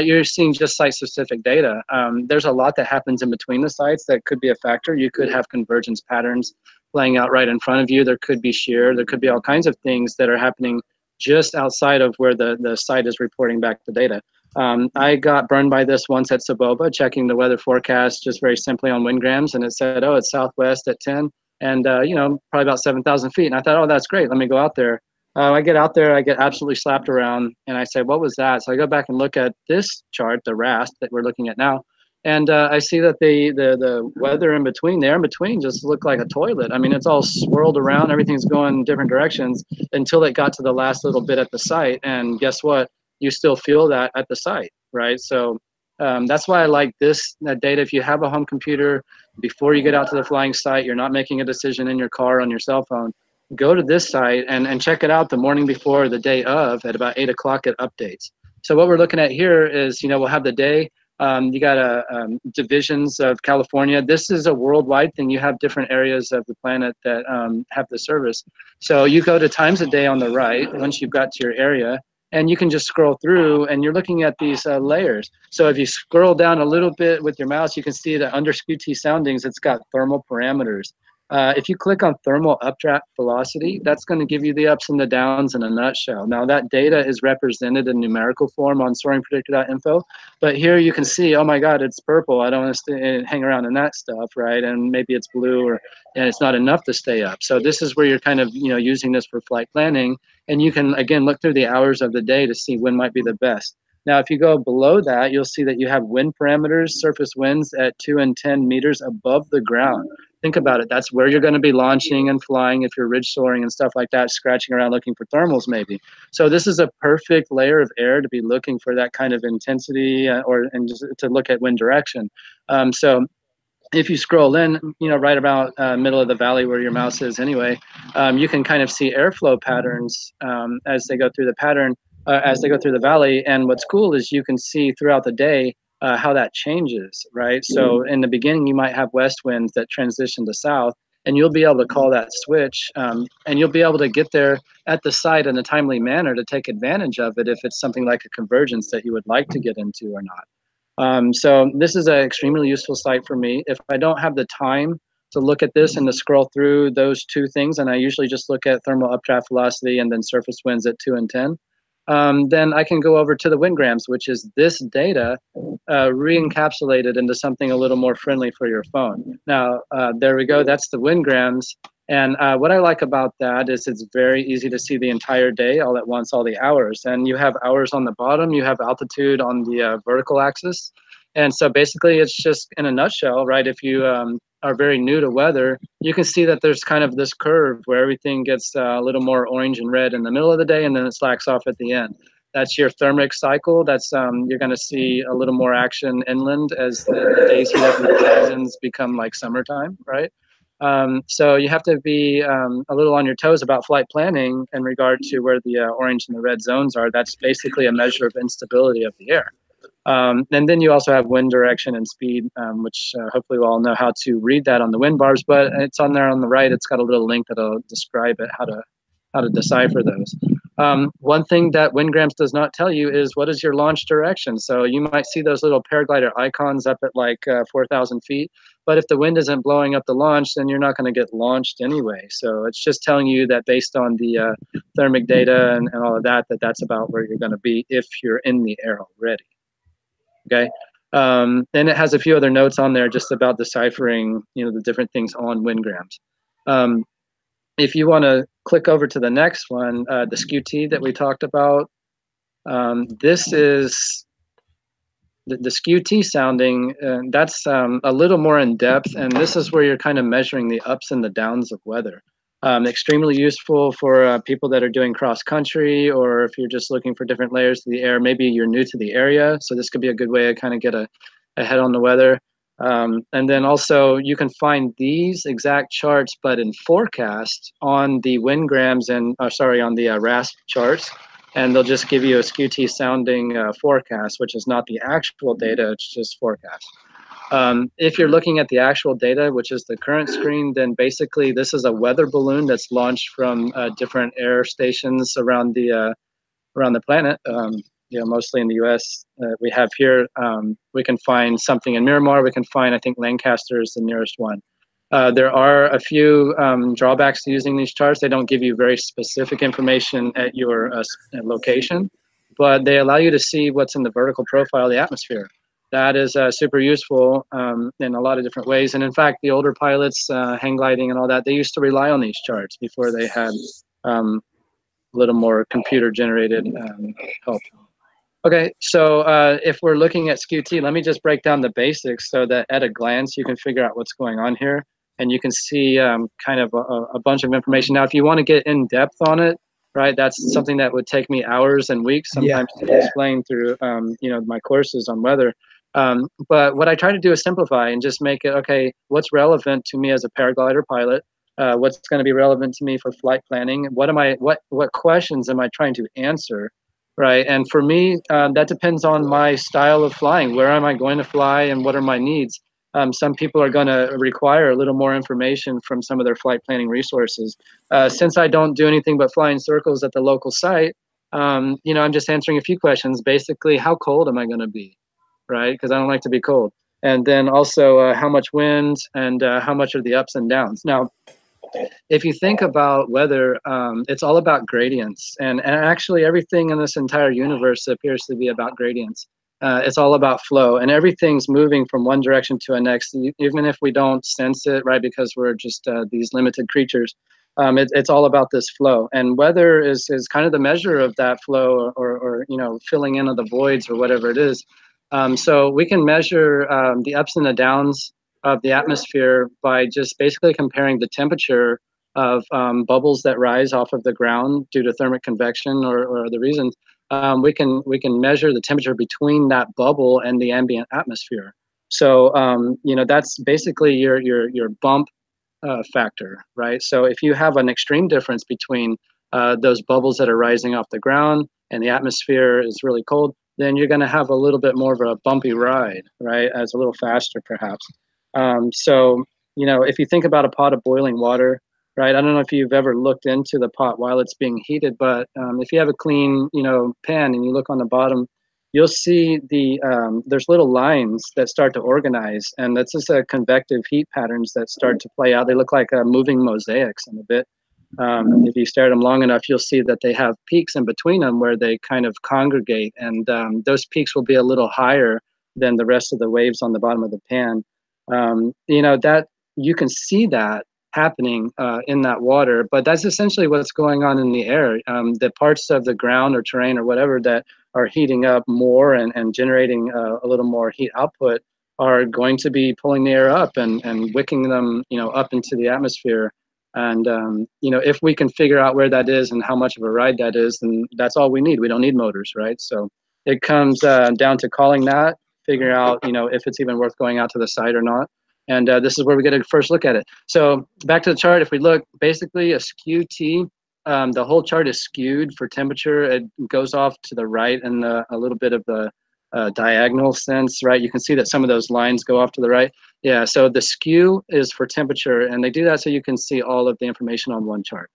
you're seeing just site-specific data. There's a lot that happens in between the sites that could be a factor. You could have convergence patterns playing out right in front of you. There could be shear. There could be all kinds of things that are happening just outside of where the site is reporting back the data. I got burned by this once at Saboba, checking the weather forecast just very simply on windgrams, and it said, oh, it's southwest at 10, and probably about 7,000 feet. And I thought, oh, that's great. Let me go out there. I get out there, I get absolutely slapped around, and I say, what was that? So I go back and look at this chart, the RAST that we're looking at now, and I see that the weather in between, the air in between just looked like a toilet. I mean, it's all swirled around, everything's going different directions until it got to the last little bit at the site. And guess what? You still feel that at the site, right? So that's why I like that data. If you have a home computer, before you get out to the flying site, you're not making a decision in your car on your cell phone, go to this site and check it out the morning before, the day of, at about 8 o'clock it updates. So what we're looking at here is, we'll have the day. You got divisions of California. This is a worldwide thing. You have different areas of the planet that have the service. So you go to times a day on the right once you've got to your area, and you can just scroll through and you're looking at these layers. So if you scroll down a little bit with your mouse, you can see that under SCUT soundings, it's got thermal parameters. If you click on thermal updraft velocity, that's going to give you the ups and the downs in a nutshell. Now that data is represented in numerical form on soaringpredictor.info, but here you can see, oh my God, it's purple. I don't want to hang around in that stuff, right? And maybe it's blue, and it's not enough to stay up. So this is where you're kind of using this for flight planning, and you can again look through the hours of the day to see when might be the best. Now, if you go below that, you'll see that you have wind parameters, surface winds at 2 and 10 meters above the ground. Think about it. That's where you're going to be launching and flying if you're ridge soaring and stuff like that, scratching around looking for thermals maybe. So this is a perfect layer of air to be looking for that kind of intensity and just to look at wind direction. So if you scroll in, right about middle of the valley where your mouse is anyway, you can kind of see airflow patterns as they go through the pattern, as they go through the valley. And what's cool is you can see throughout the day how that changes, right? So in the beginning, you might have west winds that transition to south, and you'll be able to call that switch, and you'll be able to get there at the site in a timely manner to take advantage of it if it's something like a convergence that you would like to get into or not. So this is an extremely useful site for me. If I don't have the time to look at this and to scroll through those two things, and I usually just look at thermal updraft velocity and then surface winds at 2 and 10, then I can go over to the wind grams, which is this data re-encapsulated into something a little more friendly for your phone. Now, there we go. That's the wind grams. And what I like about that is it's very easy to see the entire day all at once, all the hours. And you have hours on the bottom, you have altitude on the vertical axis. And so basically it's just in a nutshell, right? If you are very new to weather, you can see that there's kind of this curve where everything gets a little more orange and red in the middle of the day, and then it slacks off at the end. That's your thermic cycle. That's you're going to see a little more action inland as the days heat up and the horizons become like summertime, right? So you have to be a little on your toes about flight planning in regard to where the orange and the red zones are. That's basically a measure of instability of the air. And then you also have wind direction and speed, which hopefully we'll all know how to read that on the wind bars, but it's on there on the right. It's got a little link that'll describe it, how to decipher those. One thing that WindGrams does not tell you is what is your launch direction. So you might see those little paraglider icons up at like 4,000 feet, but if the wind isn't blowing up the launch, then you're not going to get launched anyway. So it's just telling you that based on the thermic data and all of that, that's about where you're going to be if you're in the air already. Okay. Then it has a few other notes on there just about deciphering, the different things on WindGrams. If you want to click over to the next one, the SKU-T that we talked about, this is the SKU-T sounding, that's a little more in depth, and this is where you're kind of measuring the ups and the downs of weather. Extremely useful for people that are doing cross country, or if you're just looking for different layers to the air. Maybe you're new to the area, so this could be a good way to kind of get a head on the weather. And then also you can find these exact charts, but in forecast on the WindGrams and on the RASP charts, and they'll just give you a SKU-T sounding forecast, which is not the actual data, it's just forecast. If you're looking at the actual data, which is the current screen, then basically this is a weather balloon that's launched from different air stations around the planet. Mostly in the U.S. We have here. We can find something in Miramar. We can find, I think, Lancaster is the nearest one. There are a few drawbacks to using these charts. They don't give you very specific information at your location, but they allow you to see what's in the vertical profile of the atmosphere. That is super useful in a lot of different ways. And in fact, the older pilots, hang gliding and all that, they used to rely on these charts before they had a little more computer-generated help. Okay, so if we're looking at SKU-T, let me just break down the basics so that at a glance you can figure out what's going on here, and you can see kind of a bunch of information. Now, if you want to get in depth on it, right, that's something that would take me hours and weeks sometimes to explain through my courses on weather. But what I try to do is simplify and just make it, okay, what's relevant to me as a paraglider pilot? What's going to be relevant to me for flight planning? What questions am I trying to answer? Right, and for me, that depends on my style of flying. Where am I going to fly, and what are my needs? Some people are going to require a little more information from some of their flight planning resources. Since I don't do anything but fly in circles at the local site, I'm just answering a few questions. Basically, how cold am I going to be, right? Because I don't like to be cold. And then also how much wind and how much are the ups and downs. Now, if you think about weather, it's all about gradients, and actually everything in this entire universe appears to be about gradients. It's all about flow, and everything's moving from one direction to the next, even if we don't sense it, right? Because we're just these limited creatures. It's all about this flow, and weather is kind of the measure of that flow, or filling in of the voids or whatever it is. So we can measure the ups and the downs of the atmosphere by just basically comparing the temperature of bubbles that rise off of the ground due to thermic convection or other reasons. We can measure the temperature between that bubble and the ambient atmosphere. So that's basically your bump factor, right? So if you have an extreme difference between those bubbles that are rising off the ground and the atmosphere is really cold, then you're going to have a little bit more of a bumpy ride, right? As a little faster, perhaps. So, if you think about a pot of boiling water, right? I don't know if you've ever looked into the pot while it's being heated, but if you have a clean, pan and you look on the bottom, you'll see there's little lines that start to organize, and that's just convective heat patterns that start to play out. They look like moving mosaics in a bit. If you stare at them long enough, you'll see that they have peaks in between them where they kind of congregate, and those peaks will be a little higher than the rest of the waves on the bottom of the pan. You know, that you can see that happening in that water, but that's essentially what's going on in the air. The parts of the ground or terrain or whatever that are heating up more and generating a little more heat output are going to be pulling the air up and wicking them, you know, up into the atmosphere. And, you know, if we can figure out where that is and how much of a ride that is, then that's all we need. We don't need motors, right? So it comes down to calling that, figuring out, you know, if it's even worth going out to the site or not. And this is where we get a first look at it. So back to the chart, if we look, basically a skew T, the whole chart is skewed for temperature. It goes off to the right in a little bit of the diagonal sense, right? You can see that some of those lines go off to the right. Yeah, so the skew is for temperature, and they do that so you can see all of the information on one chart.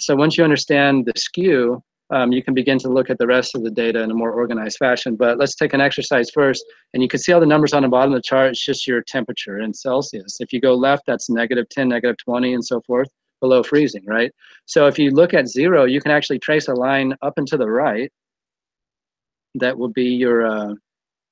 So once you understand the skew, you can begin to look at the rest of the data in a more organized fashion. But let's take an exercise first, and you can see all the numbers on the bottom of the chart. It's just your temperature in Celsius. If you go left, that's -10, -20, and so forth, below freezing, right? So if you look at 0, you can actually trace a line up and to the right. That will be your,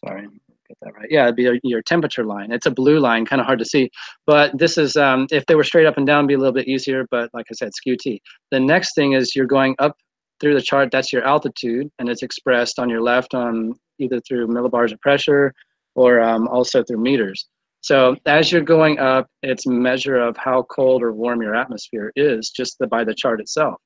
sorry, get that right. Yeah, it'd be your temperature line. It's a blue line, kind of hard to see. But this is, if they were straight up and down, it'd be a little bit easier. But like I said, skew T. The next thing is you're going up through the chart. That's your altitude, and it's expressed on your left on either through millibars of pressure or also through meters. So as you're going up, it's a measure of how cold or warm your atmosphere is just by the chart itself.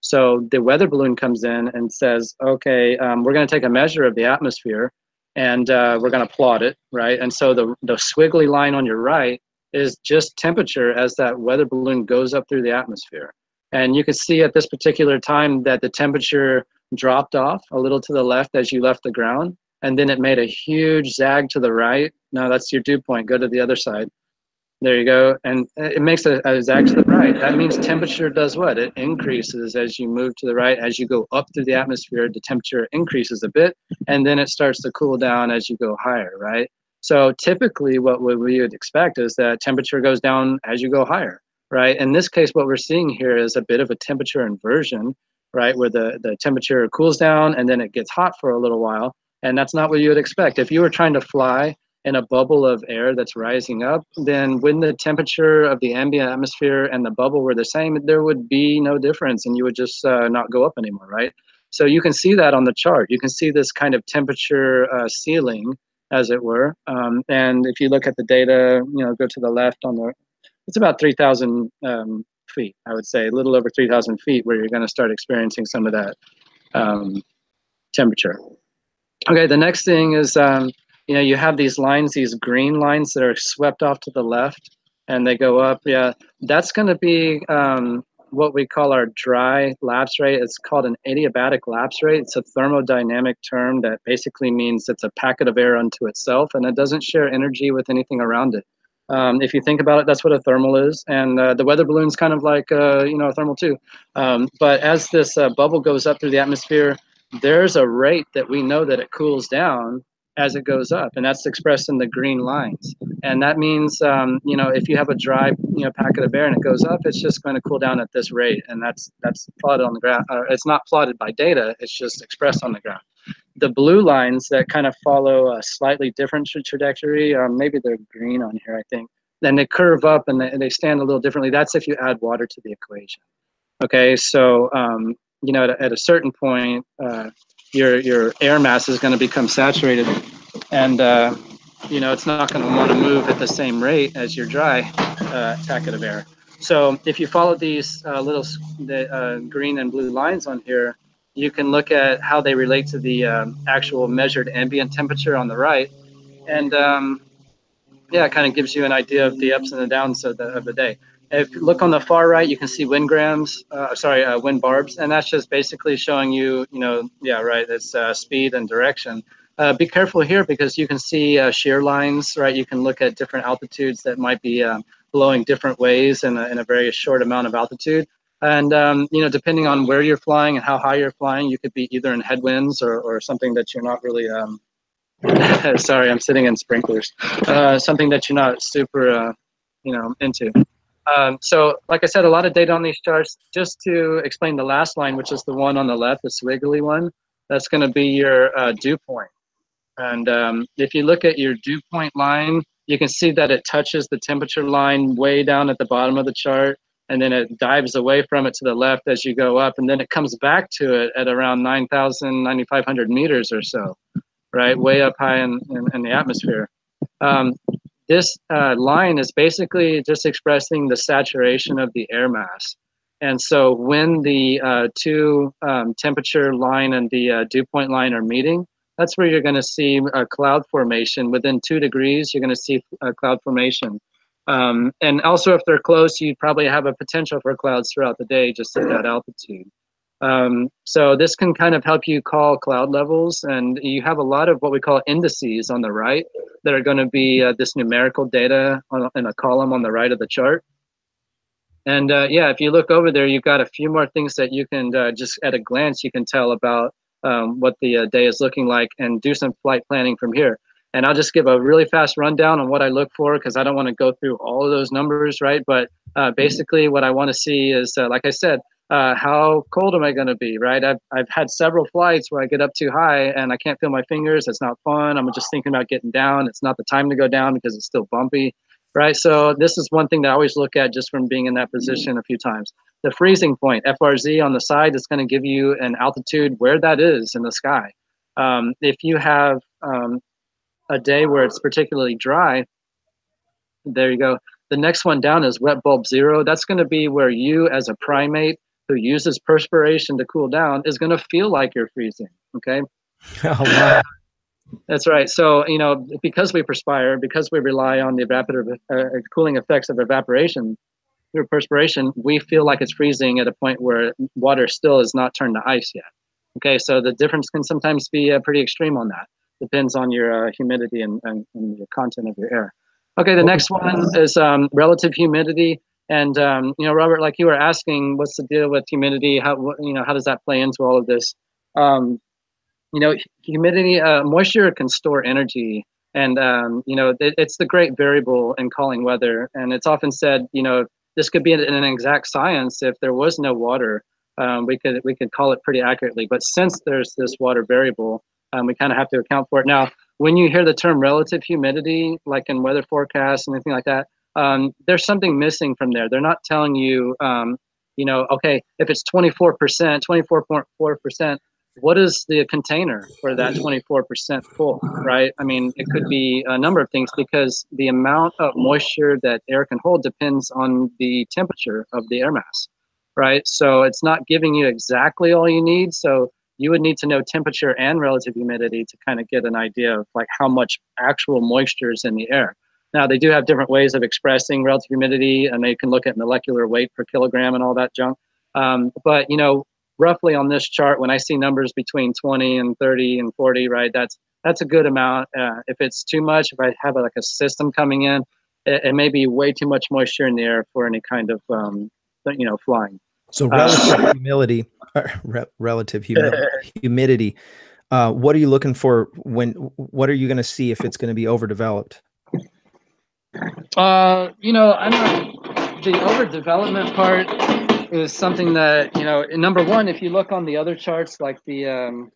So the weather balloon comes in and says, okay, we're going to take a measure of the atmosphere and we're going to plot it, right? And so the squiggly line on your right is just temperature as that weather balloon goes up through the atmosphere. And you can see at this particular time that the temperature dropped off a little to the left as you left the ground, and then it made a huge zag to the right. Now that's your dew point. Go to the other side. There you go. And it makes a zag to the right. That means temperature does what? It increases as you move to the right. As you go up through the atmosphere, the temperature increases a bit, and then it starts to cool down as you go higher, right? So typically what we would expect is that temperature goes down as you go higher, right? In this case, what we're seeing here is a bit of a temperature inversion, right? Where the temperature cools down and then it gets hot for a little while. And that's not what you would expect. If you were trying to fly in a bubble of air that's rising up, then when the temperature of the ambient atmosphere and the bubble were the same, there would be no difference and you would just not go up anymore, right? So you can see that on the chart. You can see this kind of temperature ceiling, as it were. And if you look at the data, you know, go to the left on the, it's about 3,000 feet, I would say, a little over 3,000 feet where you're going to start experiencing some of that temperature. Okay, the next thing is, you know, you have these lines, these green lines that are swept off to the left and they go up. Yeah, that's going to be what we call our dry lapse rate. It's called an adiabatic lapse rate. It's a thermodynamic term that basically means it's a packet of air unto itself and it doesn't share energy with anything around it. If you think about it, that's what a thermal is. And the weather balloon's kind of like, you know, a thermal too. But as this bubble goes up through the atmosphere, there's a rate that we know that it cools down as it goes up, and that's expressed in the green lines. And that means, you know, if you have a dry, you know, packet of air and it goes up, it's just going to cool down at this rate, and that's plotted on the graph. It's not plotted by data; it's just expressed on the graph. The blue lines that kind of follow a slightly different trajectory, maybe they're green on here, I think. Then they curve up and they stand a little differently. That's if you add water to the equation. Okay, so you know, at a certain point, your air mass is going to become saturated, and you know, it's not going to want to move at the same rate as your dry packet of air. So if you follow these green and blue lines on here, you can look at how they relate to the actual measured ambient temperature on the right, and yeah, it kind of gives you an idea of the ups and the downs of the day. If you look on the far right, you can see wind grams, wind barbs, and that's just basically showing you, you know, yeah, right, it's speed and direction. Be careful here because you can see shear lines, right? You can look at different altitudes that might be blowing different ways in a very short amount of altitude. And, you know, depending on where you're flying and how high you're flying, you could be either in headwinds or something that you're not really, sorry, I'm sitting in sprinklers, something that you're not super, you know, into. So like I said, a lot of data on these charts. Just to explain the last line, which is the one on the left, the squiggly one, that's going to be your dew point. And if you look at your dew point line, you can see that it touches the temperature line way down at the bottom of the chart, and then it dives away from it to the left as you go up, and then it comes back to it at around 9,000, 9,500 meters or so, right, way up high in the atmosphere. This line is basically just expressing the saturation of the air mass. And so when the two temperature line and the dew point line are meeting, that's where you're going to see a cloud formation. Within 2 degrees, you're going to see a cloud formation. And also, if they're close, you probably have a potential for clouds throughout the day just at that altitude. So this can kind of help you call cloud levels, and you have a lot of what we call indices on the right that are going to be this numerical data in a column on the right of the chart. And yeah, if you look over there, you've got a few more things that you can just at a glance, you can tell about what the day is looking like and do some flight planning from here. And I'll just give a really fast rundown on what I look for, because I don't want to go through all of those numbers, right? But basically what I want to see is, like I said, how cold am I going to be, right? I've had several flights where I get up too high and I can't feel my fingers. It's not fun. I'm just thinking about getting down. It's not the time to go down because it's still bumpy, right? So this is one thing that I always look at just from being in that position a few times. The freezing point, FRZ on the side, is going to give you an altitude where that is in the sky. If you have a day where it's particularly dry, there you go. The next one down is wet bulb 0. That's going to be where you as a primate who uses perspiration to cool down is going to feel like you're freezing, okay? Oh, wow. That's right. So, you know, because we perspire, because we rely on the cooling effects of evaporation through perspiration, we feel like it's freezing at a point where water still is not turned to ice yet. Okay, so the difference can sometimes be pretty extreme on that. Depends on your humidity and the content of your air. Okay, the next one is relative humidity. And you know, Robert, like you were asking, what's the deal with humidity? How does that play into all of this? You know, humidity, moisture can store energy, and you know, it's the great variable in calling weather. And it's often said, you know, this could be an exact science. If there was no water, we could call it pretty accurately. But since there's this water variable, we kind of have to account for it. Now, when you hear the term relative humidity, like in weather forecasts and anything like that, there's something missing from there. They're not telling you, you know, okay, if it's 24%, 24.4%, what is the container for that 24% full, right? I mean, it could be a number of things, because the amount of moisture that air can hold depends on the temperature of the air mass, right? So it's not giving you exactly all you need. So you would need to know temperature and relative humidity to kind of get an idea of like how much actual moisture is in the air. Now, they do have different ways of expressing relative humidity, and they can look at molecular weight per kilogram and all that junk. But, you know, roughly on this chart, when I see numbers between 20 and 30 and 40, right, that's a good amount. If it's too much, if I have like a system coming in, it may be way too much moisture in the air for any kind of, you know, flying. So relative humidity. What are you looking for what are you going to see if it's going to be overdeveloped? You know, the overdevelopment part is something that, you know, number one, if you look on the other charts, like the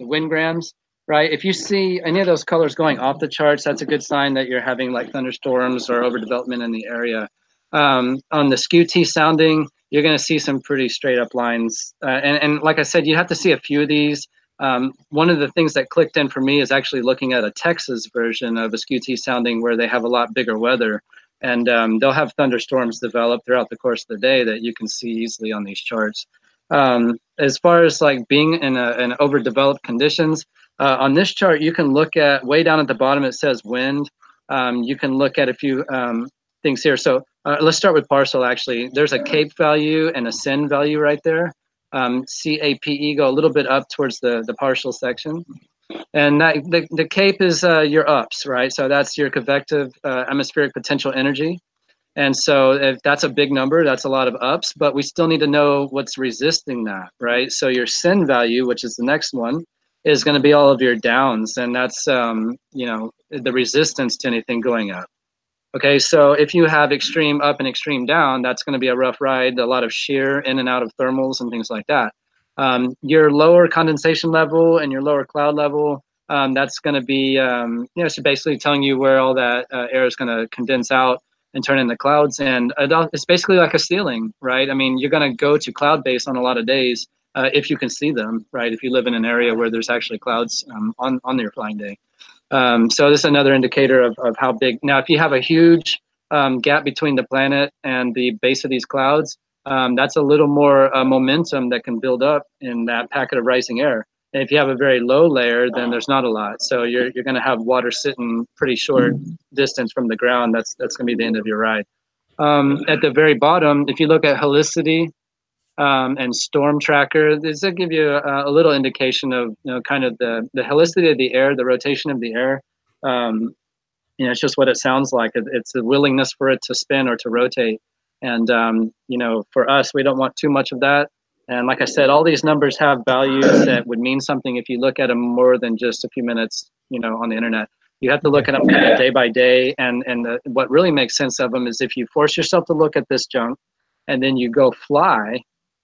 wind grams, right? If you see any of those colors going off the charts, that's a good sign that you're having like thunderstorms or overdevelopment in the area. On the skew-T sounding, you're going to see some pretty straight up lines. And like I said, you have to see a few of these. One of the things that clicked in for me is actually looking at a Texas version of a skew-T sounding where they have a lot bigger weather. And they'll have thunderstorms develop throughout the course of the day that you can see easily on these charts. As far as like being in overdeveloped conditions, on this chart, you can look at way down at the bottom, it says wind. You can look at a few things here. So let's start with parcel, actually. There's a CAPE value and a SIN value right there. CAPE, go a little bit up towards the partial section. And that, the CAPE is your ups, right? So that's your convective atmospheric potential energy. And so if that's a big number, that's a lot of ups, but we still need to know what's resisting that, right? So your sin value, which is the next one, is going to be all of your downs. And that's, you know, the resistance to anything going up. Okay, so if you have extreme up and extreme down, that's going to be a rough ride, a lot of shear in and out of thermals and things like that. Your lower condensation level and your lower cloud level, that's going to be, you know, so basically telling you where all that air is going to condense out and turn into clouds. And it's basically like a ceiling, right? I mean, you're going to go to cloud base on a lot of days if you can see them, right? If you live in an area where there's actually clouds on your flying day. So this is another indicator of how big. Now, if you have a huge gap between the planet and the base of these clouds, that's a little more momentum that can build up in that packet of rising air. And if you have a very low layer, then there's not a lot. So you're going to have water sitting pretty short distance from the ground. That's going to be the end of your ride. At the very bottom, if you look at helicity and storm tracker, this will give you a little indication of, you know, kind of the helicity of the air, the rotation of the air. You know, it's just what it sounds like. It's the willingness for it to spin or to rotate. And, you know, for us, we don't want too much of that. And like I said, all these numbers have values that would mean something if you look at them more than just a few minutes, you know, on the internet. You have to look at them kind of day by day. And what really makes sense of them is if you force yourself to look at this junk and then you go fly,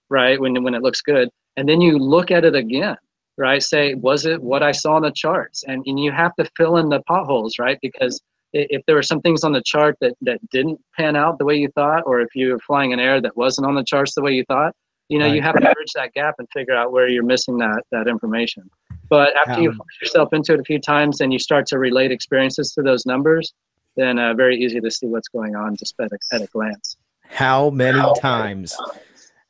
right, when it looks good, and then you look at it again, right, say, was it what I saw on the charts? And you have to fill in the potholes, right, because if there were some things on the chart that didn't pan out the way you thought, or if you were flying an air that wasn't on the charts the way you thought, you know, you have to bridge that gap and figure out where you're missing that information. But after you force yourself into it a few times and you start to relate experiences to those numbers, then very easy to see what's going on just at a glance. How many times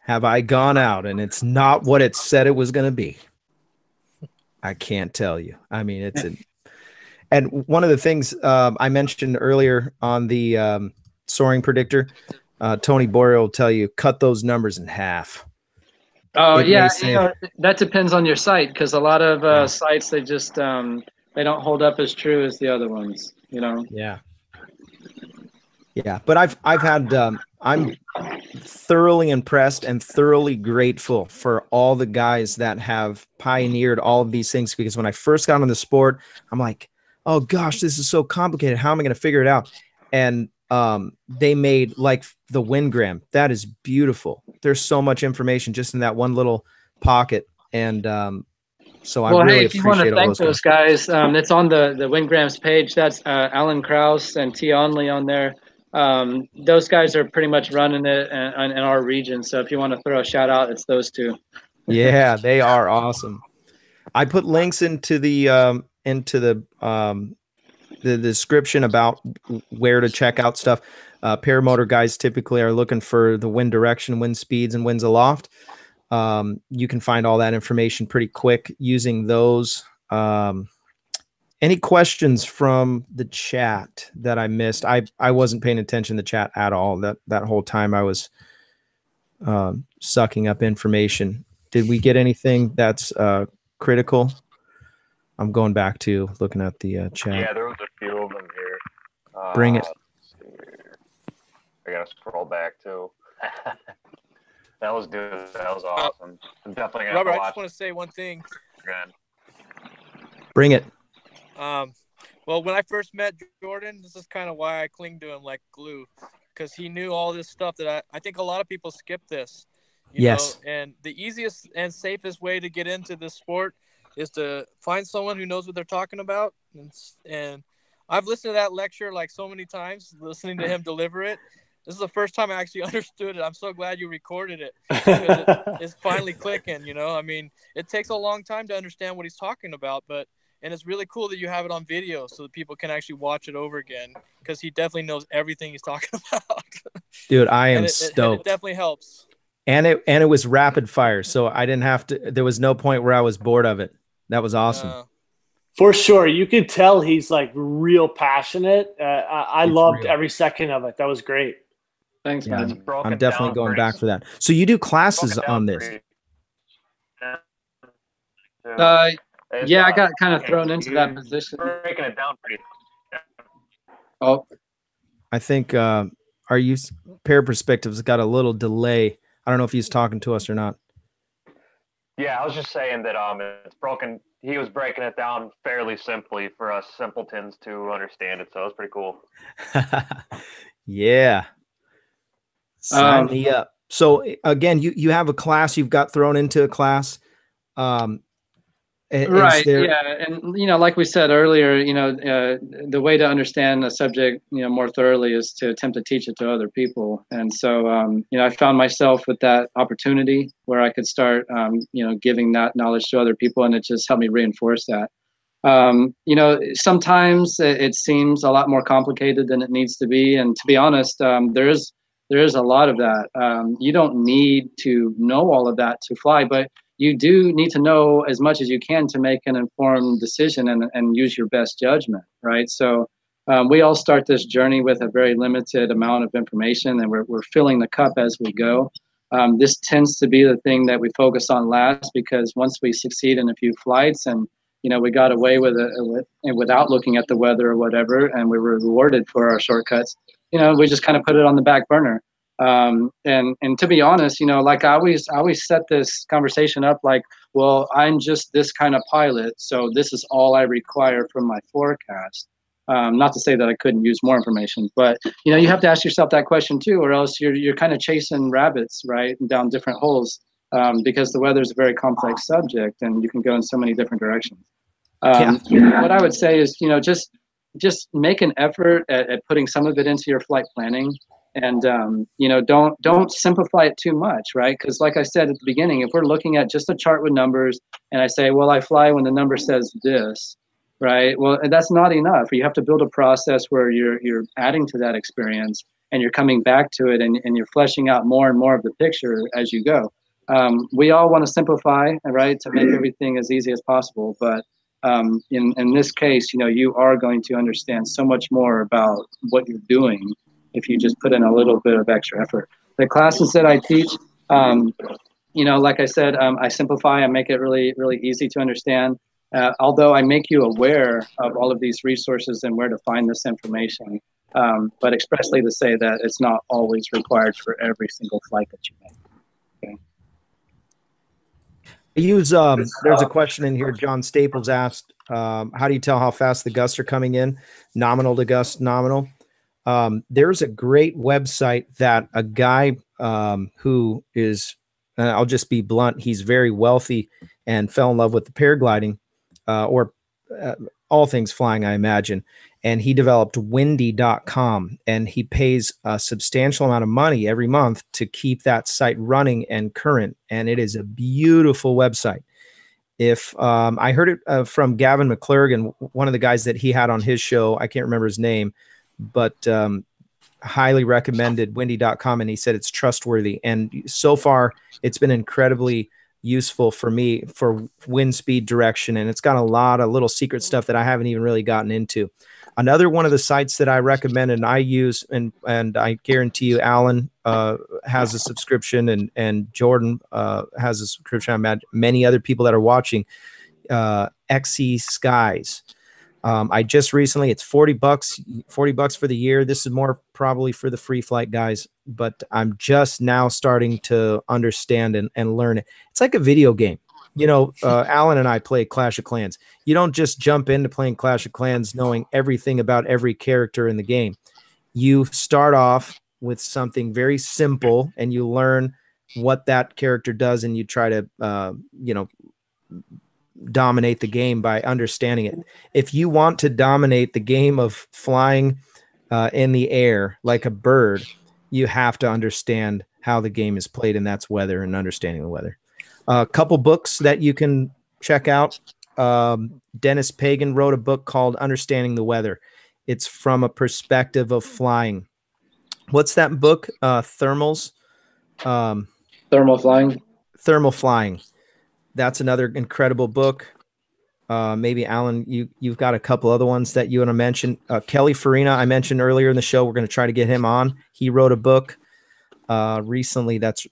have I gone out and it's not what it said it was going to be? I can't tell you. I mean, and one of the things I mentioned earlier on the soaring predictor, Tony Boyer will tell you, cut those numbers in half. Oh, yeah, you know, that depends on your site, because a lot of sites, they just they don't hold up as true as the other ones, you know. Yeah. Yeah, but I've had I'm thoroughly impressed and thoroughly grateful for all the guys that have pioneered all of these things, because when I first got into the sport, I'm like, oh gosh, this is so complicated. How am I going to figure it out? And they made like the Wingram. That is beautiful. There's so much information just in that one little pocket. And so I really if you want to appreciate all thank those guys, it's on the Wingrams page. That's Alan Krause and T. Onley on there. Those guys are pretty much running it in our region. So if you want to throw a shout out, it's those two. Yeah, they are awesome. I put links into the description about where to check out stuff. Paramotor guys typically are looking for the wind direction, wind speeds, and winds aloft. You can find all that information pretty quick using those. Any questions from the chat that I missed? I wasn't paying attention to the chat at all. That whole time I was sucking up information. Did we get anything that's critical? I'm going back to looking at the chat. Yeah, there was a few of them here. Bring it. I gotta scroll back too. That was good. That was awesome. I'm definitely gonna Robert, watch. I just want to say one thing. Bring it. Well, when I first met Jordan, this is kind of why I cling to him like glue, because he knew all this stuff that I think a lot of people skip this. You know? And the easiest and safest way to get into this sport is to find someone who knows what they're talking about. And I've listened to that lecture like so many times, listening to him deliver it. This is the first time I actually understood it. I'm so glad you recorded it, because it's finally clicking, you know. I mean, it takes a long time to understand what he's talking about, and it's really cool that you have it on video so that people can actually watch it over again, because he definitely knows everything he's talking about. Dude, I am stoked. It definitely helps. And it was rapid fire, so I didn't have to. There was no point where I was bored of it. That was awesome. For sure, you could tell he's like real passionate. I loved every second of it. That was great. Thanks, man. I'm definitely going back for that. So you do classes on this? Yeah, I got kind of thrown into that position. Breaking it down pretty. Oh, I think Pair Perspectives got a little delay. I don't know if he's talking to us or not. Yeah, I was just saying that it's broken. He was breaking it down fairly simply for us simpletons to understand it, so it was pretty cool. Yeah. Sign me up. So again, you have a class, you've got thrown into a class. Right. Yeah. And, like we said earlier, the way to understand a subject, more thoroughly is to attempt to teach it to other people. And so, I found myself with that opportunity where I could start, giving that knowledge to other people, and it just helped me reinforce that. Sometimes it seems a lot more complicated than it needs to be. And to be honest, there is a lot of that. You don't need to know all of that to fly, but you do need to know as much as you can to make an informed decision and use your best judgment, right? So we all start this journey with a very limited amount of information, and we're filling the cup as we go. This tends to be the thing that we focus on last, because once we succeed in a few flights and we got away with it without looking at the weather or whatever, and we were rewarded for our shortcuts, we just kind of put it on the back burner. And to be honest, like I always set this conversation up like, well, I'm just this kind of pilot, so this is all I require from my forecast. Not to say that I couldn't use more information, but you have to ask yourself that question too, or else you're kind of chasing rabbits, right, down different holes, because the weather is a very complex subject and you can go in so many different directions. What I would say is, just make an effort at putting some of it into your flight planning. And, don't simplify it too much, right? Because like I said at the beginning, if we're looking at just a chart with numbers and I say, well, I fly when the number says this, right? Well, that's not enough. You have to build a process where you're adding to that experience and you're coming back to it, and you're fleshing out more and more of the picture as you go. We all want to simplify, right, to make everything as easy as possible. But in this case, you are going to understand so much more about what you're doing if you just put in a little bit of extra effort. The classes that I teach, like I said, I simplify and make it really, really easy to understand. Although I make you aware of all of these resources and where to find this information, but expressly to say that it's not always required for every single flight that you make. Okay. I use, there's a question in here. John Staples asked, how do you tell how fast the gusts are coming in? Nominal to gust, nominal. There's a great website that a guy who is, I'll just be blunt, he's very wealthy and fell in love with the paragliding, or all things flying, I imagine. And he developed windy.com, and he pays a substantial amount of money every month to keep that site running and current. And it is a beautiful website. If I heard it from Gavin McClurgan, one of the guys that he had on his show, I can't remember his name, but highly recommended windy.com, and he said it's trustworthy. And so far it's been incredibly useful for me for wind speed direction, and it's got a lot of little secret stuff that I haven't even really gotten into. Another one of the sites that I recommend and I use, and I guarantee you Alan has a subscription, and Jordan has a subscription. I imagine many other people that are watching, XE Skies. I just recently, it's $40 for the year. This is more probably for the free flight guys, but I'm just now starting to understand and learn it. It's like a video game. Alan and I play Clash of Clans. You don't just jump into playing Clash of Clans knowing everything about every character in the game. You start off with something very simple and you learn what that character does, and you try to, dominate the game by understanding it. If you want to dominate the game of flying in the air like a bird, you have to understand how the game is played, and that's weather and understanding the weather. A couple books that you can check out. Dennis Pagan wrote a book called Understanding the Weather. It's from a perspective of flying. What's that book? Thermal Flying. Thermal Flying. That's another incredible book. Maybe Alan, you've got a couple other ones that you want to mention. Kelly Farina, I mentioned earlier in the show. We're going to try to get him on. He wrote a book recently. That's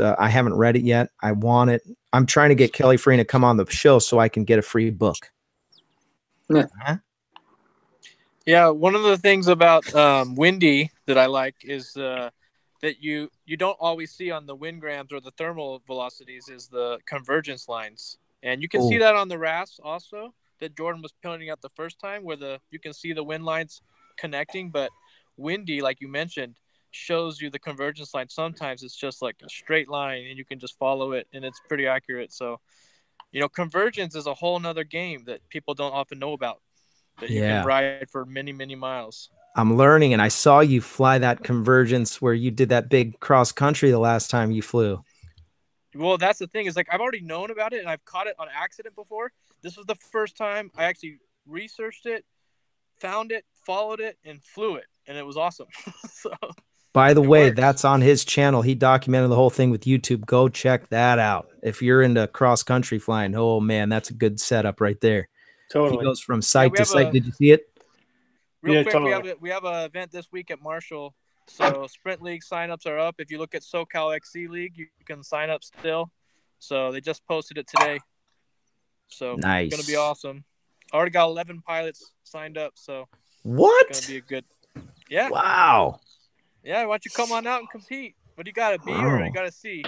I haven't read it yet. I want it. I'm trying to get Kelly Farina to come on the show so I can get a free book. Yeah. Yeah, one of the things about windy that I like is that you don't always see on the wind grams or the thermal velocities is the convergence lines, and you can see Oh, that on the RAS also that Jordan was pointing out the first time, where you can see the wind lines connecting, but windy, like you mentioned, shows you the convergence line. Sometimes it's just like a straight line, and you can just follow it, and it's pretty accurate. So, convergence is a whole nother game that people don't often know about, that you can yeah. ride for many, many miles. I'm learning, and I saw you fly that convergence where you did that big cross country the last time you flew. Well, that's the thing, is like I've already known about it and I've caught it on accident before. This was the first time I actually researched it, found it, followed it, and flew it, and it was awesome. So By the it way, works. that's on his channel. He documented the whole thing with YouTube. Go check that out. If you're into cross country flying, oh man, that's a good setup right there. He Totally. goes from Yeah, site to site. Did you see it? real Yeah, quick, totally. we have a event this week at Marshall. So Sprint League signups are up. If you look at SoCal XC League, you can sign up still. So they just posted it today. So it's gonna be Nice. awesome. Already got 11 pilots signed up, so it's gonna What? be a good. Yeah, Wow. yeah. Why don't you come on out and compete? What do you got, a B or you Oh. got a C?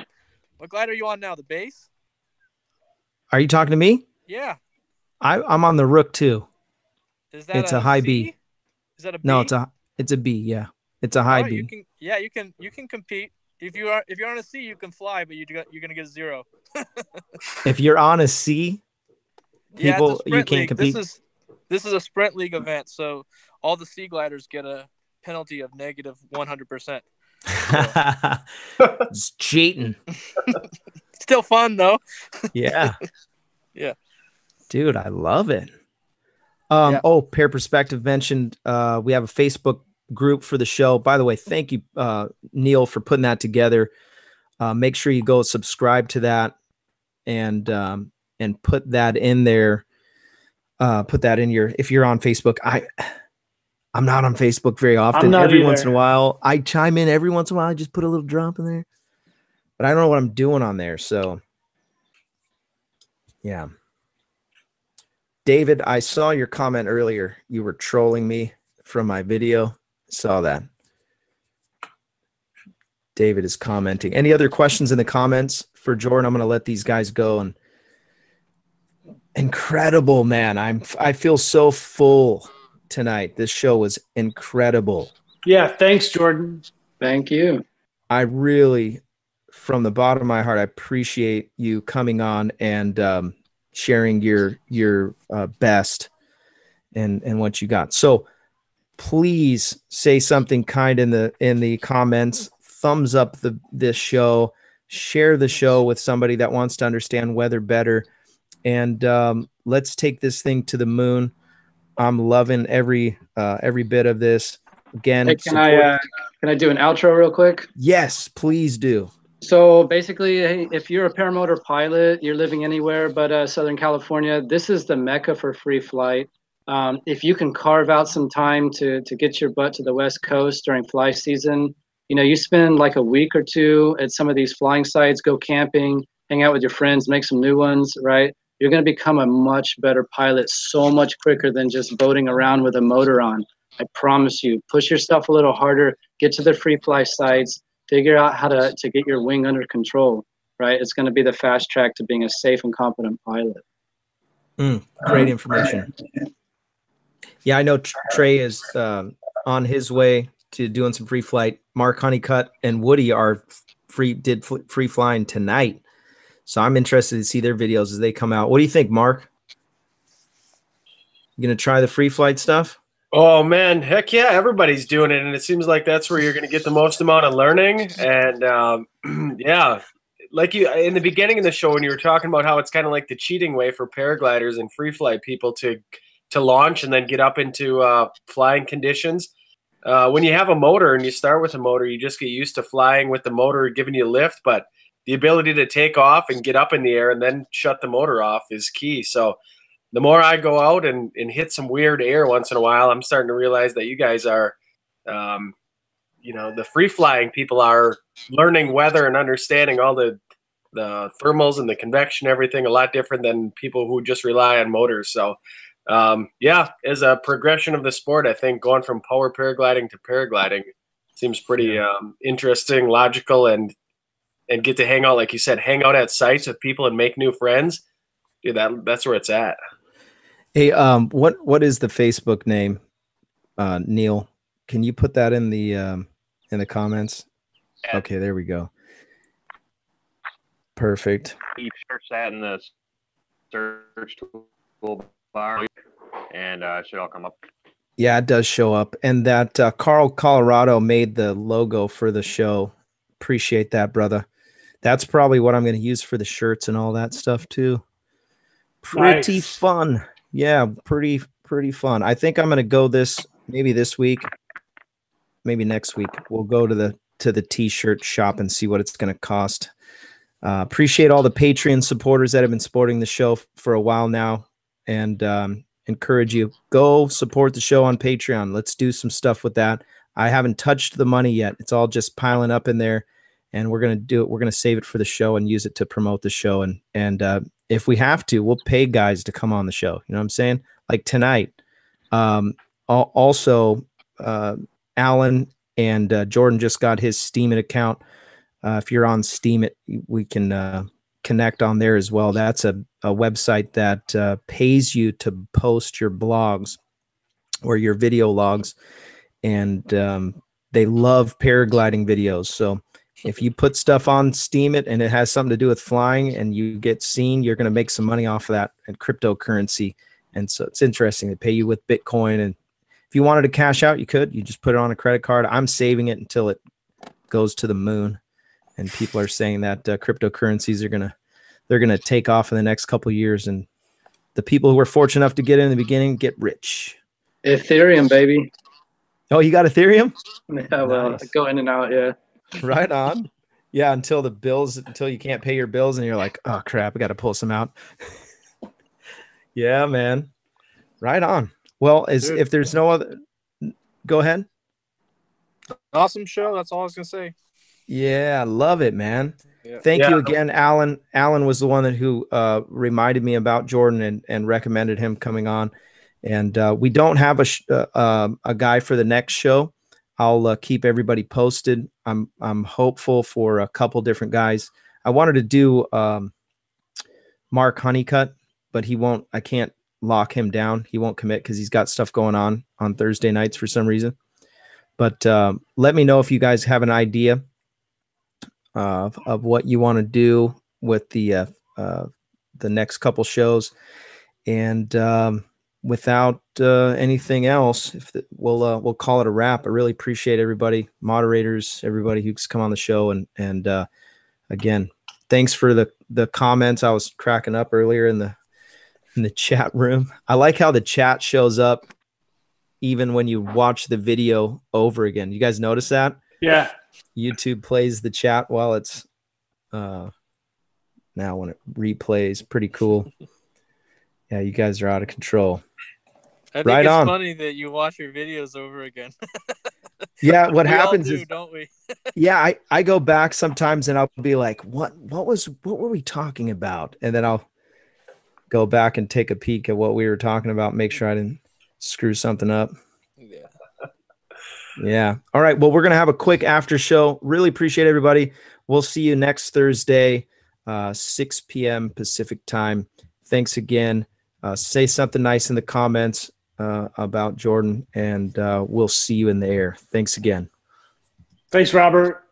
What glide are you on now? The base? Are you talking to me? Yeah. I'm on the Rook too. Is that It's a a high C? B. Is that a No, B? it's a B. Yeah, it's a All high right, you B. can. Yeah, you can compete. If you're on a C, you can fly, but you're gonna get 0. If you're on a C, Yeah, it's a you sprint can't league. compete. This is a sprint league event, so all the C gliders get a penalty of negative 100%. It's cheating. Still fun though. Yeah, Yeah. dude, I love it. Yeah. Oh, Pair Perspective mentioned we have a Facebook group for the show. By the way, thank you, Neil, for putting that together. Make sure you go subscribe to that and put that in there. Put that in your, if you're on Facebook. I'm not on Facebook very often. I'm not Every once in a either. while, I chime in. Every once in a while, I just put a little drop in there, but I don't know what I'm doing on there. So, yeah. David, I saw your comment earlier. You were trolling me from my video. Saw that. David is commenting. Any other questions in the comments for Jordan? I'm going to let these guys go. And incredible, man. I feel so full tonight. This show was incredible. Yeah, thanks, Jordan. Thank you. I really, from the bottom of my heart, I appreciate you coming on and sharing your best and what you got. So please say something kind in the comments. Thumbs up this show. Share the show with somebody that wants to understand weather better. And let's take this thing to the moon. I'm loving every bit of this. Again, Hey, can I do an outro real quick? Yes, please do. So basically, if you're a paramotor pilot, you're living anywhere but Southern California, this is the mecca for free flight. If you can carve out some time to get your butt to the West Coast during fly season, you spend like a week or two at some of these flying sites, go camping, hang out with your friends, make some new ones, right? You're going to become a much better pilot so much quicker than just boating around with a motor on. I promise you. Push yourself a little harder, get to the free fly sites, figure out how to get your wing under control, right? It's going to be the fast track to being a safe and competent pilot. Great information. Yeah, I know Trey is on his way to doing some free flight. Mark Honeycutt and Woody are free flying tonight. So I'm interested to see their videos as they come out. What do you think, Mark? You going to try the free flight stuff? Oh man, heck yeah, everybody's doing it, and it seems like that's where you're going to get the most amount of learning. And yeah, like you in the beginning of the show when you were talking about how it's kind of like the cheating way for paragliders and free flight people to launch and then get up into flying conditions. When you have a motor and you start with a motor, you just get used to flying with the motor giving you lift, but the ability to take off and get up in the air and then shut the motor off is key. So the more I go out and hit some weird air once in a while, I'm starting to realize that you guys are, the free flying people are learning weather and understanding all the thermals and the convection, everything a lot different than people who just rely on motors. So yeah, as a progression of the sport, I think going from power paragliding to paragliding seems pretty interesting, logical, and get to hang out, like you said, hang out at sites with people and make new friends. Dude, that's where it's at. Hey, what is the Facebook name, Neil? Can you put that in the comments? Yeah. Okay, there we go. Perfect. You search that in the search toolbar, and it should all come up. Yeah, it does show up. And that Carl Colorado made the logo for the show. Appreciate that, brother. That's probably what I'm going to use for the shirts and all that stuff too. Pretty fun. Yeah, pretty fun. I think I'm going to go maybe this week, maybe next week. We'll go to the t-shirt shop and see what it's going to cost. Appreciate all the Patreon supporters that have been supporting the show for a while now, and encourage you, go support the show on Patreon. Let's do some stuff with that. I haven't touched the money yet. It's all just piling up in there, and we're going to do it. We're going to save it for the show and use it to promote the show. And if we have to, we'll pay guys to come on the show. You know what I'm saying? Like tonight. Also, Alan and Jordan just got his Steemit account. If you're on Steemit, we can connect on there as well. That's a website that pays you to post your blogs or your video logs, and they love paragliding videos. So if you put stuff on Steemit and it has something to do with flying and you get seen, you're going to make some money off of that and cryptocurrency. And so it's interesting. They pay you with Bitcoin, and if you wanted to cash out, you could. You just put it on a credit card. I'm saving it until it goes to the moon. And people are saying that cryptocurrencies they're gonna take off in the next couple of years, and the people who were fortunate enough to get in the beginning get rich. Ethereum, baby. Oh, you got Ethereum? Yeah, well, Nice. go in and out. Yeah. Right on. Yeah, until you can't pay your bills, and you're like, oh crap, I got to pull some out. Yeah, man. Right on. Well, if there's no other, go ahead. Awesome show. That's all I was gonna say. Yeah, I love it, man. Yeah. Thank you again, Alan. Alan was the one who reminded me about Jordan and recommended him coming on. And we don't have a guy for the next show. I'll keep everybody posted. I'm hopeful for a couple different guys. I wanted to do Mark Honeycutt, but he won't. I can't lock him down. He won't commit because he's got stuff going on Thursday nights for some reason. But let me know if you guys have an idea of what you want to do with the next couple shows. And without anything else, we'll call it a wrap. I really appreciate everybody, moderators, everybody who's come on the show, and again, thanks for the comments. I was cracking up earlier in the chat room. I like how the chat shows up even when you watch the video over again. You guys notice that? Yeah. YouTube plays the chat while it's now when it replays. Pretty cool. Yeah, you guys are out of control. I think it's funny that you watch your videos over again. Yeah, what happens is, don't we? Yeah, I go back sometimes and I'll be like, what were we talking about? And then I'll go back and take a peek at what we were talking about, make sure I didn't screw something up. Yeah. Yeah. All right. Well, we're going to have a quick after show. Really appreciate everybody. We'll see you next Thursday, 6 p.m. Pacific time. Thanks again. Say something nice in the comments about Jordan, and we'll see you in the air. Thanks again. Thanks, Robert.